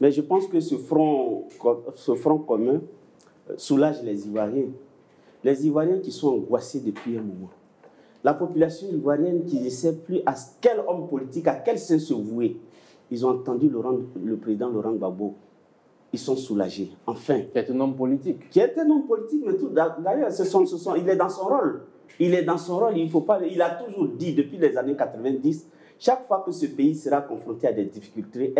Mais je pense que ce front commun soulage les Ivoiriens. Les Ivoiriens qui sont angoissés depuis un moment. La population ivoirienne qui ne sait plus à quel homme politique, à quel sens se vouer. Ils ont entendu le président Laurent Gbagbo. Ils sont soulagés, enfin. Qui est un homme politique. Qui est un homme politique, mais tout d'ailleurs, il est dans son rôle. Il est dans son rôle, il a toujours dit depuis les années 90, chaque fois que ce pays sera confronté à des difficultés,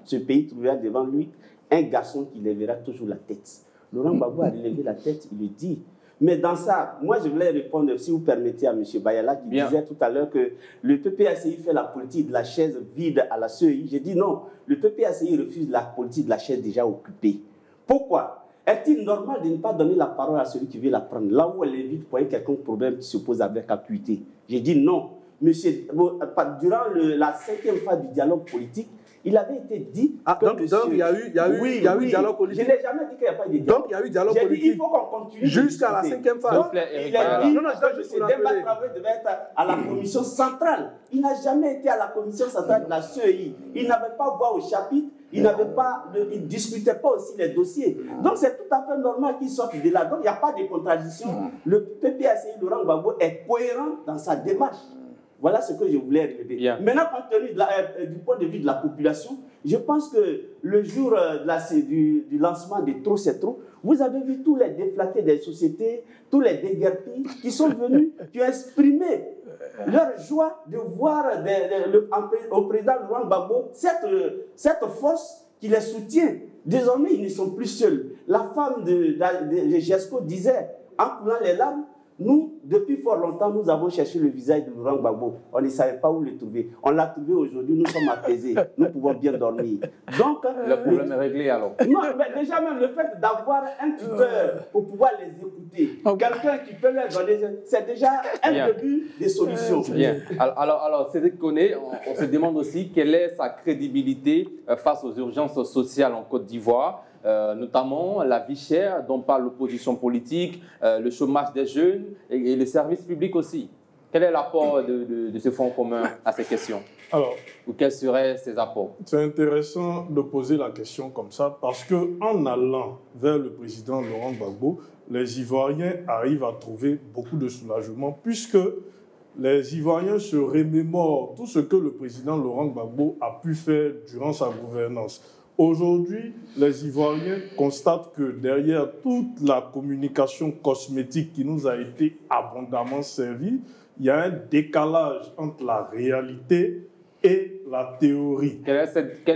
ce pays trouvera devant lui un garçon qui lèvera toujours la tête. Laurent Gbagbo a relevé la tête, il le dit. Mais dans ça, moi je voulais répondre, si vous permettez, à M. Bayala qui disait tout à l'heure que le PPACI fait la politique de la chaise vide à la CEI. J'ai dit non, le PPACI refuse la politique de la chaise déjà occupée. Pourquoi? Est-il normal de ne pas donner la parole à celui qui veut la prendre, là où elle évite pour un quelconque problème qui se pose avec acuité? J'ai dit non. Monsieur, durant la 5e phase du dialogue politique, il avait été dit que donc il y a eu dialogue politique. Je n'ai jamais dit qu'il n'y a pas de dialogue. Donc il y a eu dialogue politique. Dit, il faut qu'on continue jusqu'à la 5e phase. Donc, il a dit que ce débat travail devait être à la commission centrale. Il n'a jamais été à la commission centrale de la CEI. Il n'avait pas voix au chapitre. Il ne discutait pas aussi les dossiers. Donc c'est tout à fait normal qu'il sorte de là. Donc il n'y a pas de contradiction. Le PPACI, Laurent Gbagbo, est cohérent dans sa démarche. Voilà ce que je voulais relever. Maintenant, compte tenu du point de vue de la population, je pense que le jour du lancement de Trop c'est trop, vous avez vu tous les déflaqués des sociétés, tous les déguerpis qui sont venus, qui ont exprimé leur joie de voir au président Laurent Gbagbo cette force qui les soutient. Désormais, ils ne sont plus seuls. La femme de Gesco disait, en coulant les larmes, nous, depuis fort longtemps, nous avons cherché le visage de Laurent Gbagbo. On ne savait pas où le trouver. On l'a trouvé aujourd'hui, nous sommes apaisés. Nous pouvons bien dormir. Donc, le problème est réglé alors. Non, mais déjà même le fait d'avoir un tuteur pour pouvoir les écouter, quelqu'un qui peut leur donner, c'est déjà un début de solution. Bien. Alors Cédric Koné, on se demande aussi quelle est sa crédibilité face aux urgences sociales en Côte d'Ivoire. Notamment la vie chère dont parle l'opposition politique, le chômage des jeunes et le service public aussi. Quel est l'apport de ce fonds commun à ces questions? Alors, ou quels seraient ses apports? C'est intéressant de poser la question comme ça parce qu'en allant vers le président Laurent Gbagbo, les Ivoiriens arrivent à trouver beaucoup de soulagement puisque les Ivoiriens se remémorent tout ce que le président Laurent Gbagbo a pu faire durant sa gouvernance. Aujourd'hui, les Ivoiriens constatent que derrière toute la communication cosmétique qui nous a été abondamment servie, il y a un décalage entre la réalité et la théorie. Quel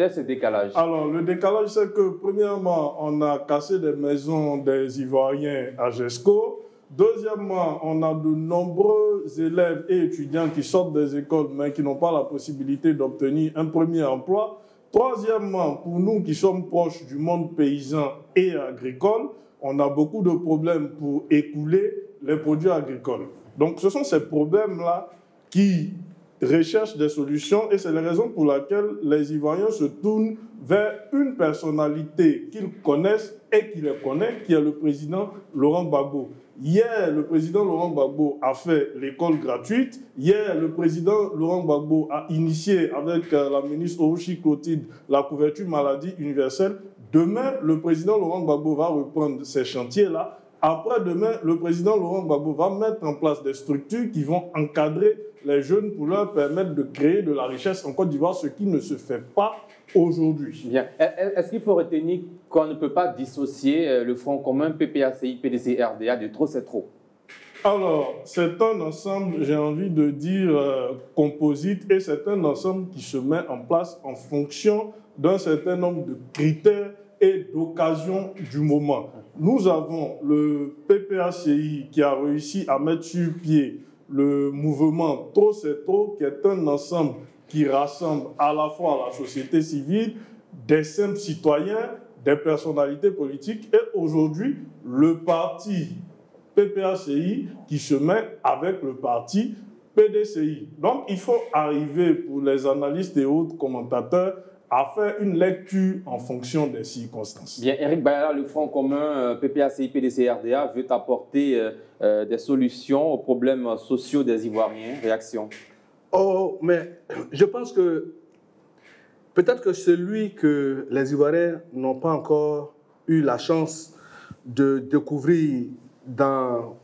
est ce décalage? Alors, le décalage, c'est que, premièrement, on a cassé des maisons des Ivoiriens à Gesco. Deuxièmement, on a de nombreux élèves et étudiants qui sortent des écoles, mais qui n'ont pas la possibilité d'obtenir un premier emploi. Troisièmement, pour nous qui sommes proches du monde paysan et agricole, on a beaucoup de problèmes pour écouler les produits agricoles. Donc, ce sont ces problèmes-là qui recherchent des solutions et c'est la raison pour laquelle les Ivoiriens se tournent vers une personnalité qu'ils connaissent et qui les connaît, qui est le président Laurent Gbagbo. Hier, le président Laurent Gbagbo a fait l'école gratuite. Hier, le président Laurent Gbagbo a initié avec la ministre Oruchi Clotilde la couverture maladie universelle. Demain, le président Laurent Gbagbo va reprendre ces chantiers-là Après-demain, le président Laurent Gbagbo va mettre en place des structures qui vont encadrer les jeunes pour leur permettre de créer de la richesse en Côte d'Ivoire, ce qui ne se fait pas aujourd'hui. Bien. Est-ce qu'il faut retenir qu'on ne peut pas dissocier le Front commun, PPACI, PDC, RDA de trop c'est trop? Alors, c'est un ensemble, j'ai envie de dire, composite, et c'est un ensemble qui se met en place en fonction d'un certain nombre de critères et d'occasions du moment. Nous avons le PPACI qui a réussi à mettre sur pied le mouvement Trop c'est trop, qui est un ensemble qui rassemble à la fois la société civile, des simples citoyens, des personnalités politiques, et aujourd'hui, le parti PPACI qui se met avec le parti PDCI. Donc, il faut arriver pour les analystes et autres commentateurs à faire une lecture en fonction des circonstances. Bien, Eric Bayala, le Front commun PPACI, PDC, RDA veut apporter des solutions aux problèmes sociaux des Ivoiriens. Réaction? Oh, mais je pense que peut-être que celui que les Ivoiriens n'ont pas encore eu la chance de découvrir dans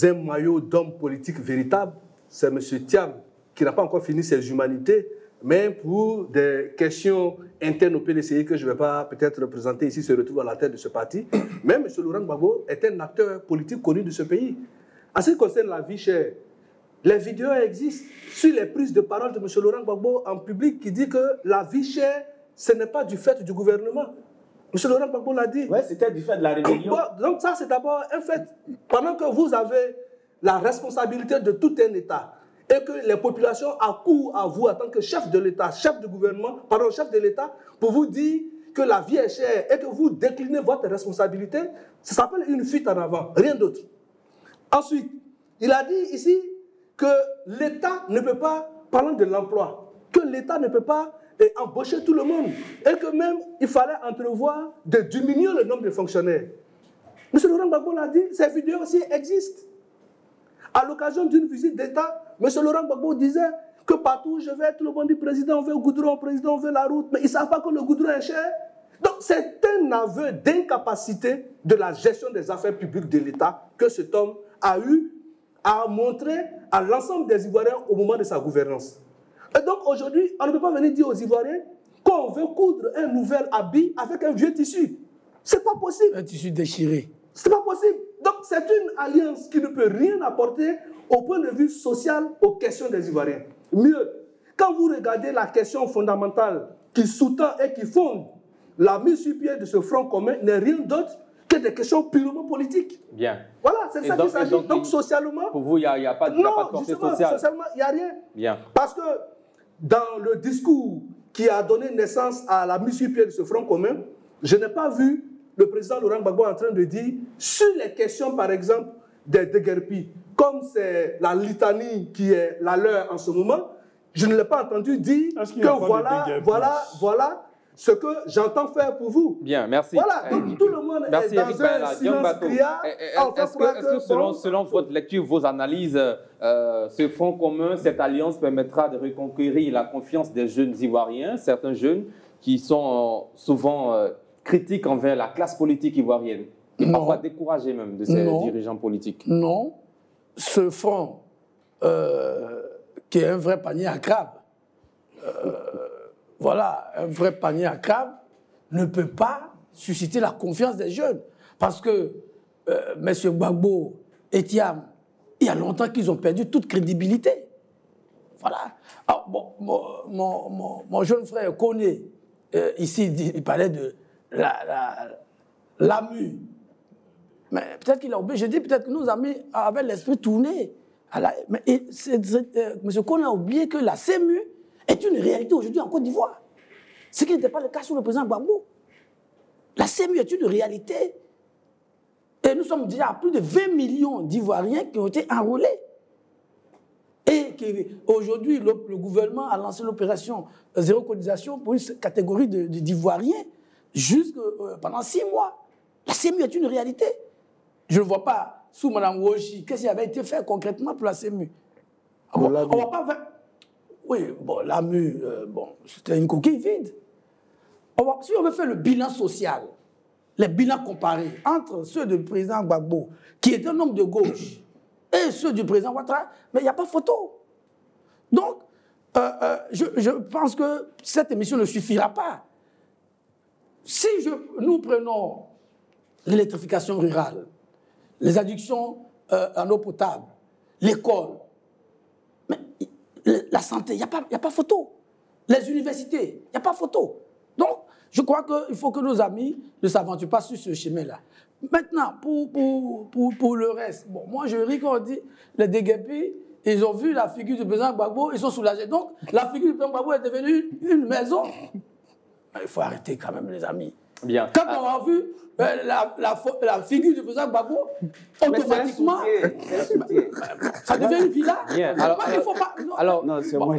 un maillot d'homme politique véritable, c'est M. Thiam, qui n'a pas encore fini ses humanités, mais pour des questions internes au PDCI que je ne vais pas peut-être représenter ici, se retrouve à la tête de ce parti. Mais M. Laurent Gbagbo est un acteur politique connu de ce pays. En ce qui concerne la vie chère, les vidéos existent sur les prises de parole de M. Laurent Gbagbo en public qui dit que la vie chère, ce n'est pas du fait du gouvernement. M. Laurent Gbagbo l'a dit. Oui, c'était du fait de la rébellion. Donc ça, c'est d'abord un fait. Pendant que vous avez la responsabilité de tout un État et que les populations accourent à vous en tant que chef de l'État, chef de gouvernement, pardon, chef de l'État, pour vous dire que la vie est chère et que vous déclinez votre responsabilité, ça s'appelle une fuite en avant, rien d'autre. Ensuite, il a dit ici que l'État ne peut pas, parlant de l'emploi, que l'État ne peut pas embaucher tout le monde et que même il fallait entrevoir de diminuer le nombre de fonctionnaires. M. Laurent Gbagbo l'a dit, ces vidéos aussi existent. À l'occasion d'une visite d'État, M. Laurent Gbagbo disait que partout où je vais, tout le monde dit président, on veut le goudron, président, on veut la route, mais ils ne savent pas que le goudron est cher. Donc c'est un aveu d'incapacité de la gestion des affaires publiques de l'État que cet homme a eu à montrer à l'ensemble des Ivoiriens au moment de sa gouvernance. Et donc aujourd'hui, on ne peut pas venir dire aux Ivoiriens qu'on veut coudre un nouvel habit avec un vieux tissu. C'est pas possible. Un tissu déchiré. C'est pas possible. Donc c'est une alliance qui ne peut rien apporter au point de vue social aux questions des Ivoiriens. Mieux, quand vous regardez la question fondamentale qui sous-tend et qui fonde la mise sur pied de ce front commun n'est rien d'autre que des questions purement politiques. Bien. Voilà, c'est ça qu'il s'agit. Donc socialement... Pour vous, il n'y a pas de portée sociale. Socialement, il n'y a rien. Bien. Parce que dans le discours qui a donné naissance à la mise sur pied de ce front commun, je n'ai pas vu le président Laurent Gbagbo en train de dire, sur les questions, par exemple, des déguerpis, comme c'est la litanie qui est la leur en ce moment, je ne l'ai pas entendu dire que voilà ce que j'entends faire pour vous. Bien, merci. Voilà, donc tout le monde est dans un silence criard. Est-ce que selon votre lecture, vos analyses, ce front commun, cette alliance permettra de reconquérir la confiance des jeunes Ivoiriens, certains jeunes qui sont souvent critiques envers la classe politique ivoirienne, et parfois découragés même de ces dirigeants politiques? Non, ce front qui est un vrai panier à crabe, voilà, un vrai panier à crabe ne peut pas susciter la confiance des jeunes. Parce que M. Gbagbo et Thiam, il y a longtemps qu'ils ont perdu toute crédibilité. Voilà. Alors, bon, mon jeune frère connaît, ici, il parlait de l'AMU. Mais peut-être qu'il a oublié. Je dis peut-être que nos amis avaient l'esprit tourné. Mais M. Kone a oublié que la CEMU est une réalité aujourd'hui en Côte d'Ivoire. Ce qui n'était pas le cas sous le président Gbagbo. La CEMU est une réalité. Et nous sommes déjà à plus de 20 millions d'Ivoiriens qui ont été enrôlés. Et aujourd'hui, le gouvernement a lancé l'opération zéro cotisation pour une catégorie d'Ivoiriens pendant 6 mois. La CEMU est une réalité. Je ne vois pas, sous Mme Woshi, qu'est-ce qui avait été fait concrètement pour la CEMU. On va pas... Oui, bon, l'AMU, c'était une coquille vide. Si on veut faire le bilan social les bilans comparés entre ceux du président Gbagbo, qui est un homme de gauche, et ceux du président Ouattara, mais il n'y a pas photo. Donc, je pense que cette émission ne suffira pas. Si nous prenons l'électrification rurale, les adductions en eau potable, l'école, mais la santé, il n'y a pas photo. Les universités, il n'y a pas photo. Donc, je crois qu'il faut que nos amis ne s'aventurent pas sur ce chemin-là. Maintenant, pour le reste, bon, moi je ris quand on dit les déguépis, ils ont vu la figure du président Gbagbo, ils sont soulagés. Donc, la figure du président Gbagbo est devenue une maison. Il faut arrêter quand même, les amis. Bien. Quand on a vu la figure du président Gbagbo, automatiquement, ça devient une villa. Bien. Il faut pas. Alors, Non, c'est moi.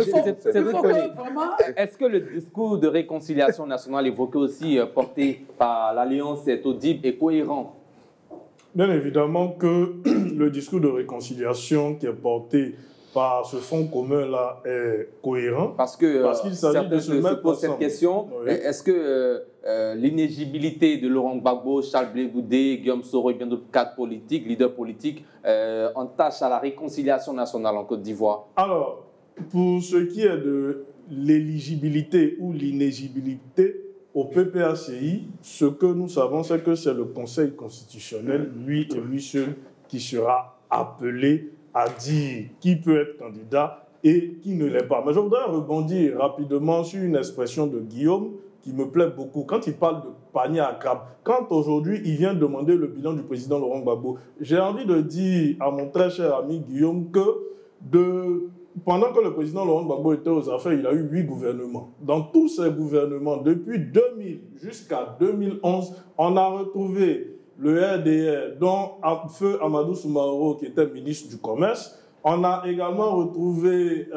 est-ce que le discours de réconciliation nationale évoqué aussi, porté par l'Alliance est audible et cohérent? Bien évidemment que le discours de réconciliation qui est porté par ce front commun-là est cohérent. Parce qu'il s'agit de se poser cette question. Oui. Est-ce que l'inéligibilité de Laurent Gbagbo, Charles Blé Goudé, Guillaume Soro et bien d'autres cadres politiques, leaders politiques, entachent à la réconciliation nationale en Côte d'Ivoire? Alors, pour ce qui est de l'éligibilité ou l'inéligibilité au PPACI, ce que nous savons, c'est que c'est le Conseil constitutionnel, lui et lui seul, qui sera appelé à dire qui peut être candidat et qui ne l'est pas. Mais je voudrais rebondir rapidement sur une expression de Guillaume qui me plaît beaucoup. Quand il parle de panier à crabe, quand aujourd'hui il vient demander le bilan du président Laurent Gbagbo, j'ai envie de dire à mon très cher ami Guillaume que pendant que le président Laurent Gbagbo était aux affaires, il a eu 8 gouvernements. Dans tous ces gouvernements, depuis 2000 jusqu'à 2011, on a retrouvé le RDR, dont Feu Amadou Soumaoro, qui était ministre du Commerce. On a également retrouvé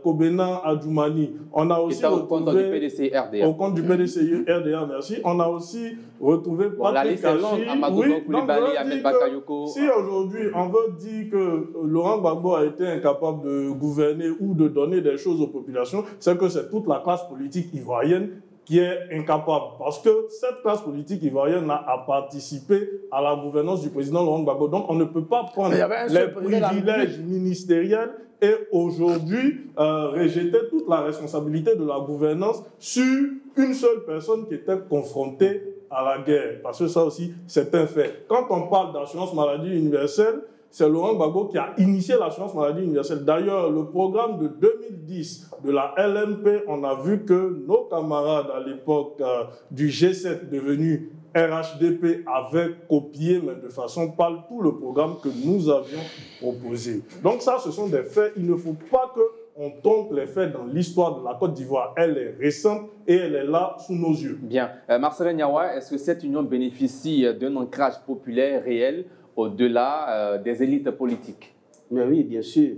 Kobena Adjoumani. On a aussi retrouvé... Au compte du PDC RDA. Au compte du PDC RDA, merci. On a aussi retrouvé... Bon, la liste est longue. Amadou Koulibaly, Ahmed Bakayoko... Si aujourd'hui, on veut dire que Laurent Gbagbo a été incapable de gouverner ou de donner des choses aux populations, c'est que c'est toute la classe politique ivoirienne qui est incapable. Parce que cette classe politique ivoirienne a participé à la gouvernance du président Laurent Gbagbo. Donc, on ne peut pas prendre les privilèges ministériels et aujourd'hui rejeter toute la responsabilité de la gouvernance sur une seule personne qui était confrontée à la guerre. Parce que ça aussi, c'est un fait. Quand on parle d'assurance maladie universelle, c'est Laurent Gbagbo qui a initié l'assurance maladie universelle. D'ailleurs, le programme de 2010 de la LMP, on a vu que nos camarades à l'époque du G7 devenu RHDP avaient copié, mais de façon pâle, tout le programme que nous avions proposé. Donc ça, ce sont des faits. Il ne faut pas qu'on trompe les faits dans l'histoire de la Côte d'Ivoire. Elle est récente et elle est là sous nos yeux. Bien. Marcel Niawa, est-ce que cette union bénéficie d'un ancrage populaire réel au-delà des élites politiques? Mais oui, bien sûr.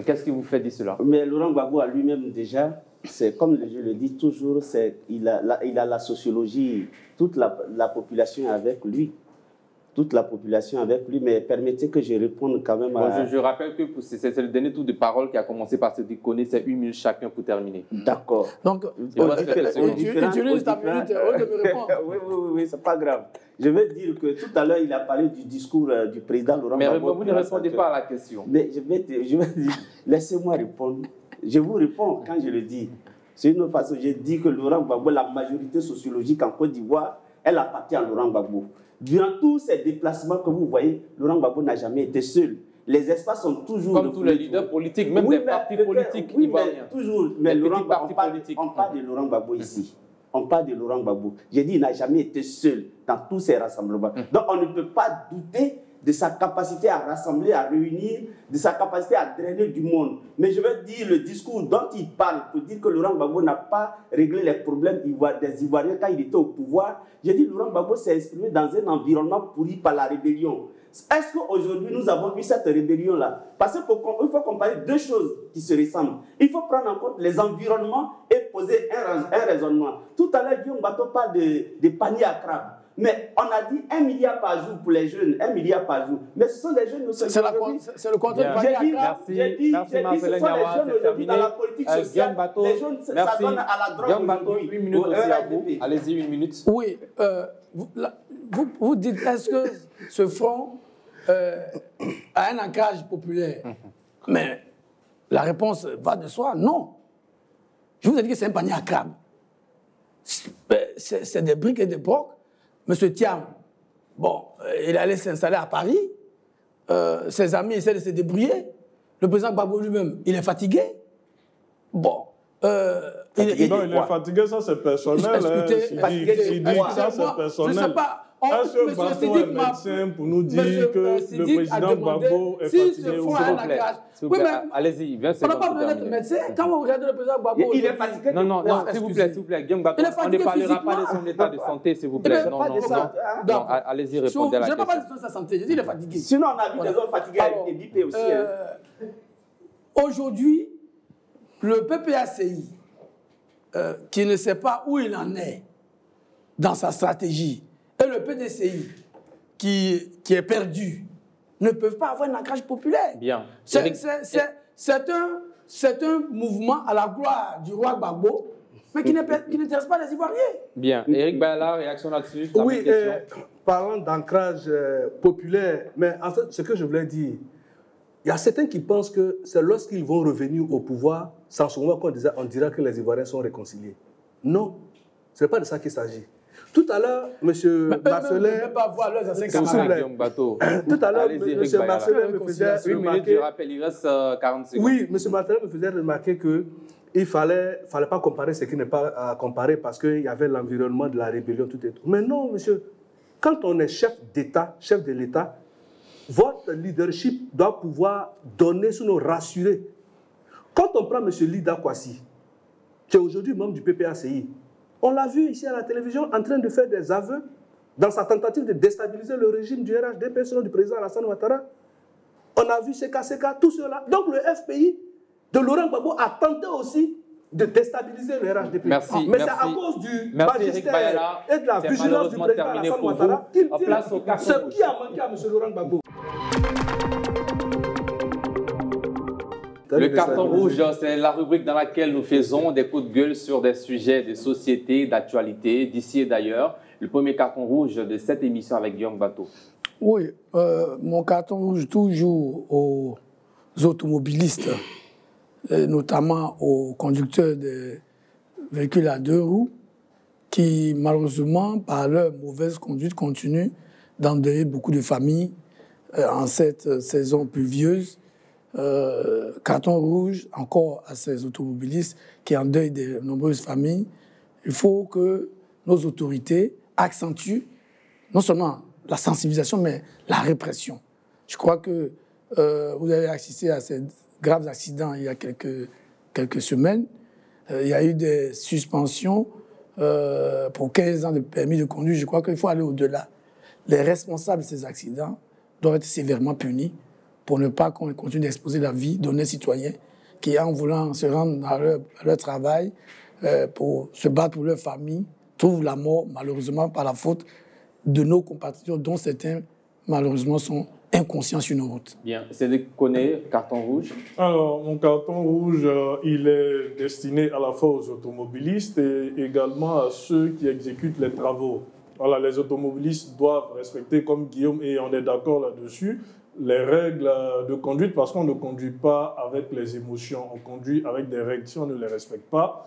Qu'est-ce qui vous fait dire cela? Mais Laurent Gbagbo a lui-même déjà, c'est comme je le dis toujours, il a la sociologie, toute la population est avec lui. Toute la population avec lui, mais permettez que je réponde quand même à... Je rappelle que c'est le dernier tour de parole qui a commencé par se déconner, c'est 8 minutes chacun pour terminer. D'accord. Donc, utilise ta minute de me répondre. Oui, c'est pas grave. Je veux dire que tout à l'heure, il a parlé du discours du président Laurent Gbagbo. Mais vous ne répondez pas à la question. Mais je vais dire, laissez-moi répondre. Je vous réponds quand je le dis. C'est une autre façon. Je dis que Laurent Gbagbo, la majorité sociologique en Côte d'Ivoire, elle appartient à Laurent Gbagbo. Durant tous ces déplacements que vous voyez, Laurent Gbagbo n'a jamais été seul. Les espaces sont toujours... Comme tous les leaders politiques, même des partis politiques ivoiriens. Mais toujours. Mais Laurent, on parle de Laurent Gbagbo ici. On parle de Laurent Gbagbo. J'ai dit, il n'a jamais été seul dans tous ces rassemblements. Donc, on ne peut pas douter de sa capacité à rassembler, à réunir, de sa capacité à drainer du monde. Mais je veux dire, le discours dont il parle pour dire que Laurent Gbagbo n'a pas réglé les problèmes des Ivoiriens quand il était au pouvoir, j'ai dit Laurent Gbagbo s'est exprimé dans un environnement pourri par la rébellion. Est-ce qu'aujourd'hui, nous avons vu cette rébellion-là? Parce qu'il faut comparer deux choses qui se ressemblent. Il faut prendre en compte les environnements et poser un raisonnement. Tout à l'heure, Guillaume Bato parle de panier à crabe. Mais on a dit 1 milliard par jour pour les jeunes, 1 milliard par jour. Mais ce sont des jeunes aussi. C'est le contrôle du panier à crabes. J'ai dit, ce sont les jeunes aujourd'hui dans la politique sociale. Les jeunes, ça donne à la drogue aujourd'hui. 1 minute aussi à vous. Allez-y, 1 minute. Oui. Vous dites, est-ce que ce front a un ancrage populaire? Mais la réponse va de soi, non. Je vous ai dit que c'est un panier à crabes. C'est des briques et des brocs. Monsieur Thiam, bon, il allait s'installer à Paris. Ses amis essaient de se débrouiller. Le président Gbagbo lui-même, il est fatigué. Bon. Il est fatigué, ça c'est personnel. Ça c'est personnel. Je ne sais pas. Est-ce que Gbagbo est médecin pour nous dire que le président Gbagbo est fatigué ou s'il vous plaît, allez-y, viens. On n'a pas besoin d'être médecin. Quand vous regardez le président Gbagbo... Il est fatigué. Non, s'il vous plaît, Guillaume Bateau, on ne parlera pas de son état de santé, s'il vous plaît. Non, allez-y, répondez à la question. Je n'ai pas parlé de sa santé, je dis qu'il est fatigué. Sinon, on a vu des hommes fatigués avec des bipés aussi. Aujourd'hui, le PPACI, qui ne sait pas où il en est dans sa stratégie, et le PDCI, qui est perdu, ne peuvent pas avoir un ancrage populaire. Bien. C'est un mouvement à la gloire du roi Gbagbo, mais qui n'intéresse pas les Ivoiriens. Bien. Éric Bayala, réaction là-dessus? Oui, parlant d'ancrage populaire, mais en fait, ce que je voulais dire, il y a certains qui pensent que c'est lorsqu'ils vont revenir au pouvoir, sans souvent qu'on dira que les Ivoiriens sont réconciliés. Non, ce n'est pas de ça qu'il s'agit. Tout à l'heure, M. Marcelin... Tout à l'heure, M. Marcelin me faisait remarquer... Je rappelle, il reste 40 secondes. Oui, M. Marcelin me faisait remarquer qu'il ne fallait pas comparer ce qui n'est pas à comparer parce qu'il y avait l'environnement de la rébellion, tout et tout. Mais non, monsieur, quand on est chef d'État, chef de l'État, votre leadership doit pouvoir donner, sinon rassurer. Quand on prend M. Lida Kwasi, qui est aujourd'hui membre du PPACI, on l'a vu ici à la télévision en train de faire des aveux dans sa tentative de déstabiliser le régime du RHDP selon du président Alassane Ouattara. On a vu CK, tout cela. Donc le FPI de Laurent Gbagbo a tenté aussi de déstabiliser le RHDP. Mais c'est à cause du magistère et de la vigilance du président Alassane Ouattara qu'il tient ce qui a manqué à M. Laurent Gbagbo. Le carton rouge, c'est la rubrique dans laquelle nous faisons des coups de gueule sur des sujets de société, d'actualité, d'ici et d'ailleurs. Le premier carton rouge de cette émission avec Guillaume Bateau. Oui, mon carton rouge toujours aux automobilistes, notamment aux conducteurs de véhicules à 2 roues, qui malheureusement, par leur mauvaise conduite, continuent d'endeuiller beaucoup de familles en cette saison pluvieuse. Carton rouge encore à ces automobilistes qui endeuillent de nombreuses familles. Il faut que nos autorités accentuent non seulement la sensibilisation, mais la répression. Je crois que vous avez assisté à ces graves accidents il y a quelques semaines. Il y a eu des suspensions pour 15 ans de permis de conduire. Je crois qu'il faut aller au-delà. Les responsables de ces accidents doivent être sévèrement punis pour ne pas qu'on continue d'exposer la vie de nos citoyens qui, en voulant se rendre à leur travail, pour se battre pour leur famille, trouvent la mort, malheureusement, par la faute de nos compatriotes, dont certains, malheureusement, sont inconscients sur nos routes. Bien. Cédric Koné, carton rouge. Alors, mon carton rouge, il est destiné à la fois aux automobilistes et également à ceux qui exécutent les travaux. Voilà, les automobilistes doivent respecter, comme Guillaume, et on est d'accord là-dessus, les règles de conduite, parce qu'on ne conduit pas avec les émotions, on conduit avec des règles. Si on ne les respecte pas,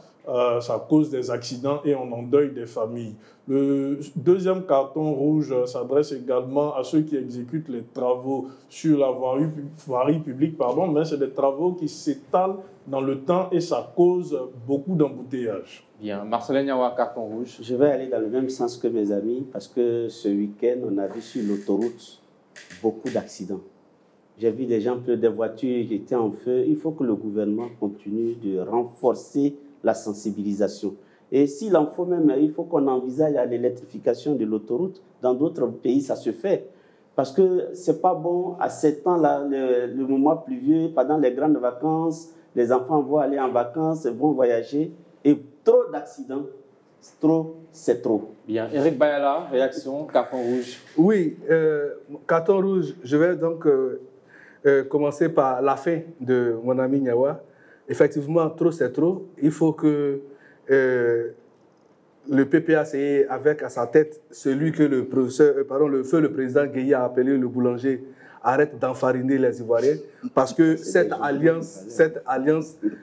ça cause des accidents et on endeuille des familles. Le deuxième carton rouge s'adresse également à ceux qui exécutent les travaux sur la voirie publique, mais c'est des travaux qui s'étalent dans le temps et ça cause beaucoup d'embouteillages. Bien. Marcelin Niawa, carton rouge. Je vais aller dans le même sens que mes amis parce que ce week-end, on a vu sur l'autoroute beaucoup d'accidents. J'ai vu des gens, des voitures qui étaient en feu. Il faut que le gouvernement continue de renforcer la sensibilisation. Et s'il en faut même, il faut qu'on envisage l'électrification de l'autoroute. Dans d'autres pays, ça se fait. Parce que ce n'est pas bon à ces temps-là, le moment pluvieux, pendant les grandes vacances, les enfants vont aller en vacances, vont voyager. Et trop d'accidents, trop, c'est trop. Bien. Eric Bayala, réaction, carton rouge. Oui, carton rouge, je vais donc commencer par la fin de mon ami Nyawa. Effectivement, trop c'est trop. Il faut que le PPACI, avec à sa tête celui que le président Gueye a appelé le boulanger, arrête d'enfariner les Ivoiriens, parce que cette alliance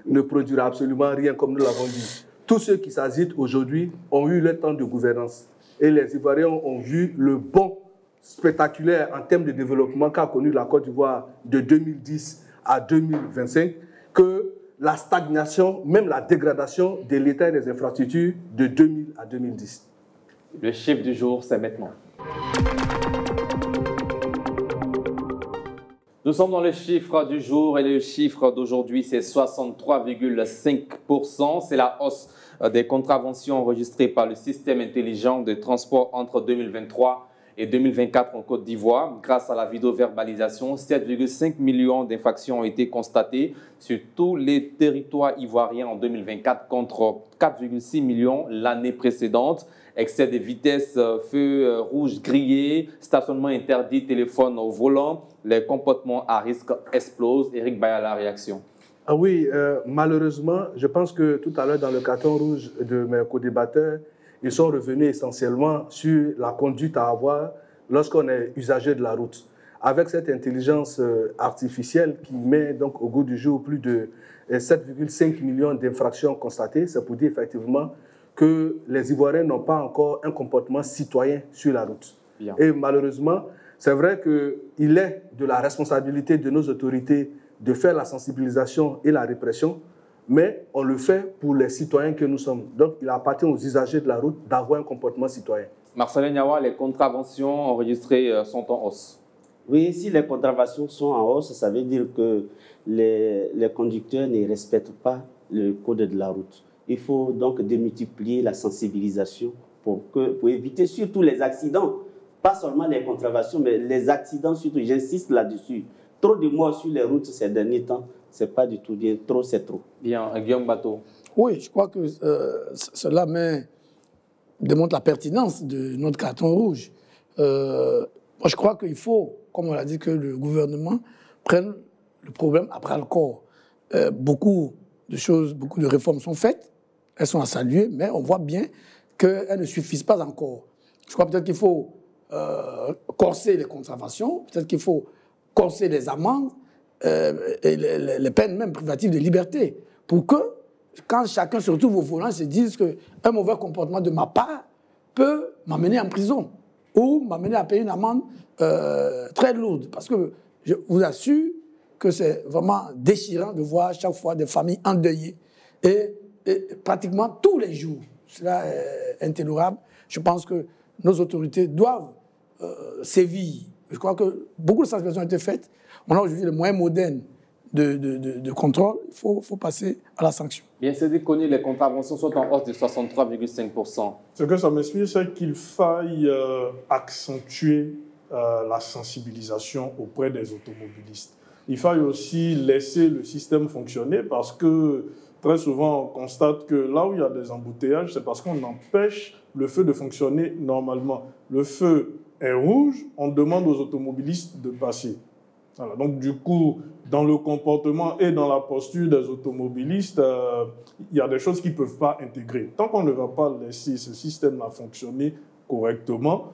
ne produira absolument rien, comme nous l'avons dit. Tous ceux qui s'agitent aujourd'hui ont eu le temps de gouvernance. Et les Ivoiriens ont vu le bond spectaculaire en termes de développement qu'a connu la Côte d'Ivoire de 2010 à 2025, que la stagnation, même la dégradation de l'état et des infrastructures de 2000 à 2010. Le chiffre du jour, c'est maintenant. Nous sommes dans le chiffre du jour et le chiffre d'aujourd'hui, c'est 63,5%. C'est la hausse des contraventions enregistrées par le système intelligent de transport entre 2023 et 2024 en Côte d'Ivoire. Grâce à la vidéoverbalisation, 7,5 millions d'infractions ont été constatées sur tous les territoires ivoiriens en 2024 contre 4,6 millions l'année précédente. Excès de vitesse, feux rouges grillés, stationnement interdit, téléphone au volant, les comportements à risque explosent. Eric Bayala, réaction. Ah oui, malheureusement, je pense que tout à l'heure dans le carton rouge de mes co-débatteurs, ils sont revenus essentiellement sur la conduite à avoir lorsqu'on est usager de la route. Avec cette intelligence artificielle qui met donc au goût du jour plus de 7,5 millions d'infractions constatées, c'est pour dire effectivement que les Ivoiriens n'ont pas encore un comportement citoyen sur la route. Bien. Et malheureusement, c'est vrai qu'il est de la responsabilité de nos autorités de faire la sensibilisation et la répression, mais on le fait pour les citoyens que nous sommes. Donc, il appartient aux usagers de la route d'avoir un comportement citoyen. Marcelin Nyawa, les contraventions enregistrées sont en hausse. Oui, si les contraventions sont en hausse, ça veut dire que les conducteurs ne respectent pas le code de la route. Il faut donc démultiplier la sensibilisation pour éviter surtout les accidents. Pas seulement les contraventions, mais les accidents surtout, j'insiste là-dessus. Trop de morts sur les routes ces derniers temps, ce n'est pas du tout bien. Trop, c'est trop. Bien, Guillaume Bateau. Oui, je crois que cela démontre la pertinence de notre carton rouge. Moi, je crois qu'il faut, comme on l'a dit, que le gouvernement prenne le problème après le corps. Beaucoup de choses, beaucoup de réformes sont faites, elles sont à saluer, mais on voit bien qu'elles ne suffisent pas encore. Je crois peut-être qu'il faut corser les contraventions, peut-être qu'il faut corser les amendes et les peines même privatives de liberté, pour que, quand chacun se retrouve au volant, se dise qu'un mauvais comportement de ma part peut m'amener en prison ou m'amener à payer une amende très lourde. Parce que je vous assure que c'est vraiment déchirant de voir chaque fois des familles endeuillées et pratiquement tous les jours. Cela est intolérable. Je pense que nos autorités doivent sévir. Je crois que beaucoup de sensibilisations ont été faites. On a aujourd'hui les moyens modernes de contrôle. Il faut passer à la sanction. Bien, c'est dit connu, les contraventions sont en hausse de 63,5%. Ce que ça m'explique, c'est qu'il faille accentuer la sensibilisation auprès des automobilistes. Il faille aussi laisser le système fonctionner parce que très souvent, on constate que là où il y a des embouteillages, c'est parce qu'on empêche le feu de fonctionner normalement. Le feu est rouge, on demande aux automobilistes de passer. Voilà. Donc, du coup, dans le comportement et dans la posture des automobilistes, il y a des choses qu'ils ne peuvent pas intégrer. Tant qu'on ne va pas laisser ce système-là fonctionner correctement,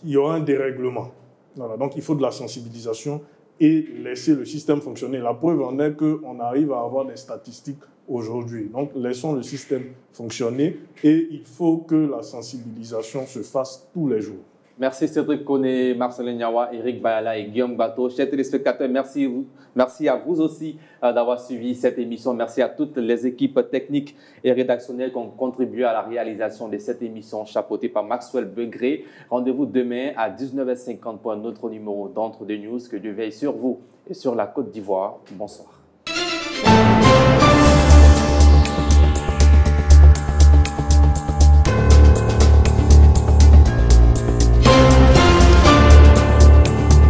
il y aura un dérèglement. Voilà. Donc, il faut de la sensibilisation et laisser le système fonctionner. La preuve en est qu'on arrive à avoir des statistiques aujourd'hui. Donc, laissons le système fonctionner et il faut que la sensibilisation se fasse tous les jours. Merci Cédric Koné, Marcelin Nyawa, Eric Bayala et Guillaume Bateau. Chers téléspectateurs, merci à vous aussi d'avoir suivi cette émission. Merci à toutes les équipes techniques et rédactionnelles qui ont contribué à la réalisation de cette émission chapeautée par Maxwell Begré. Rendez-vous demain à 19h50 pour un autre numéro d'Entre deux News. Que Dieu veille sur vous et sur la Côte d'Ivoire. Bonsoir.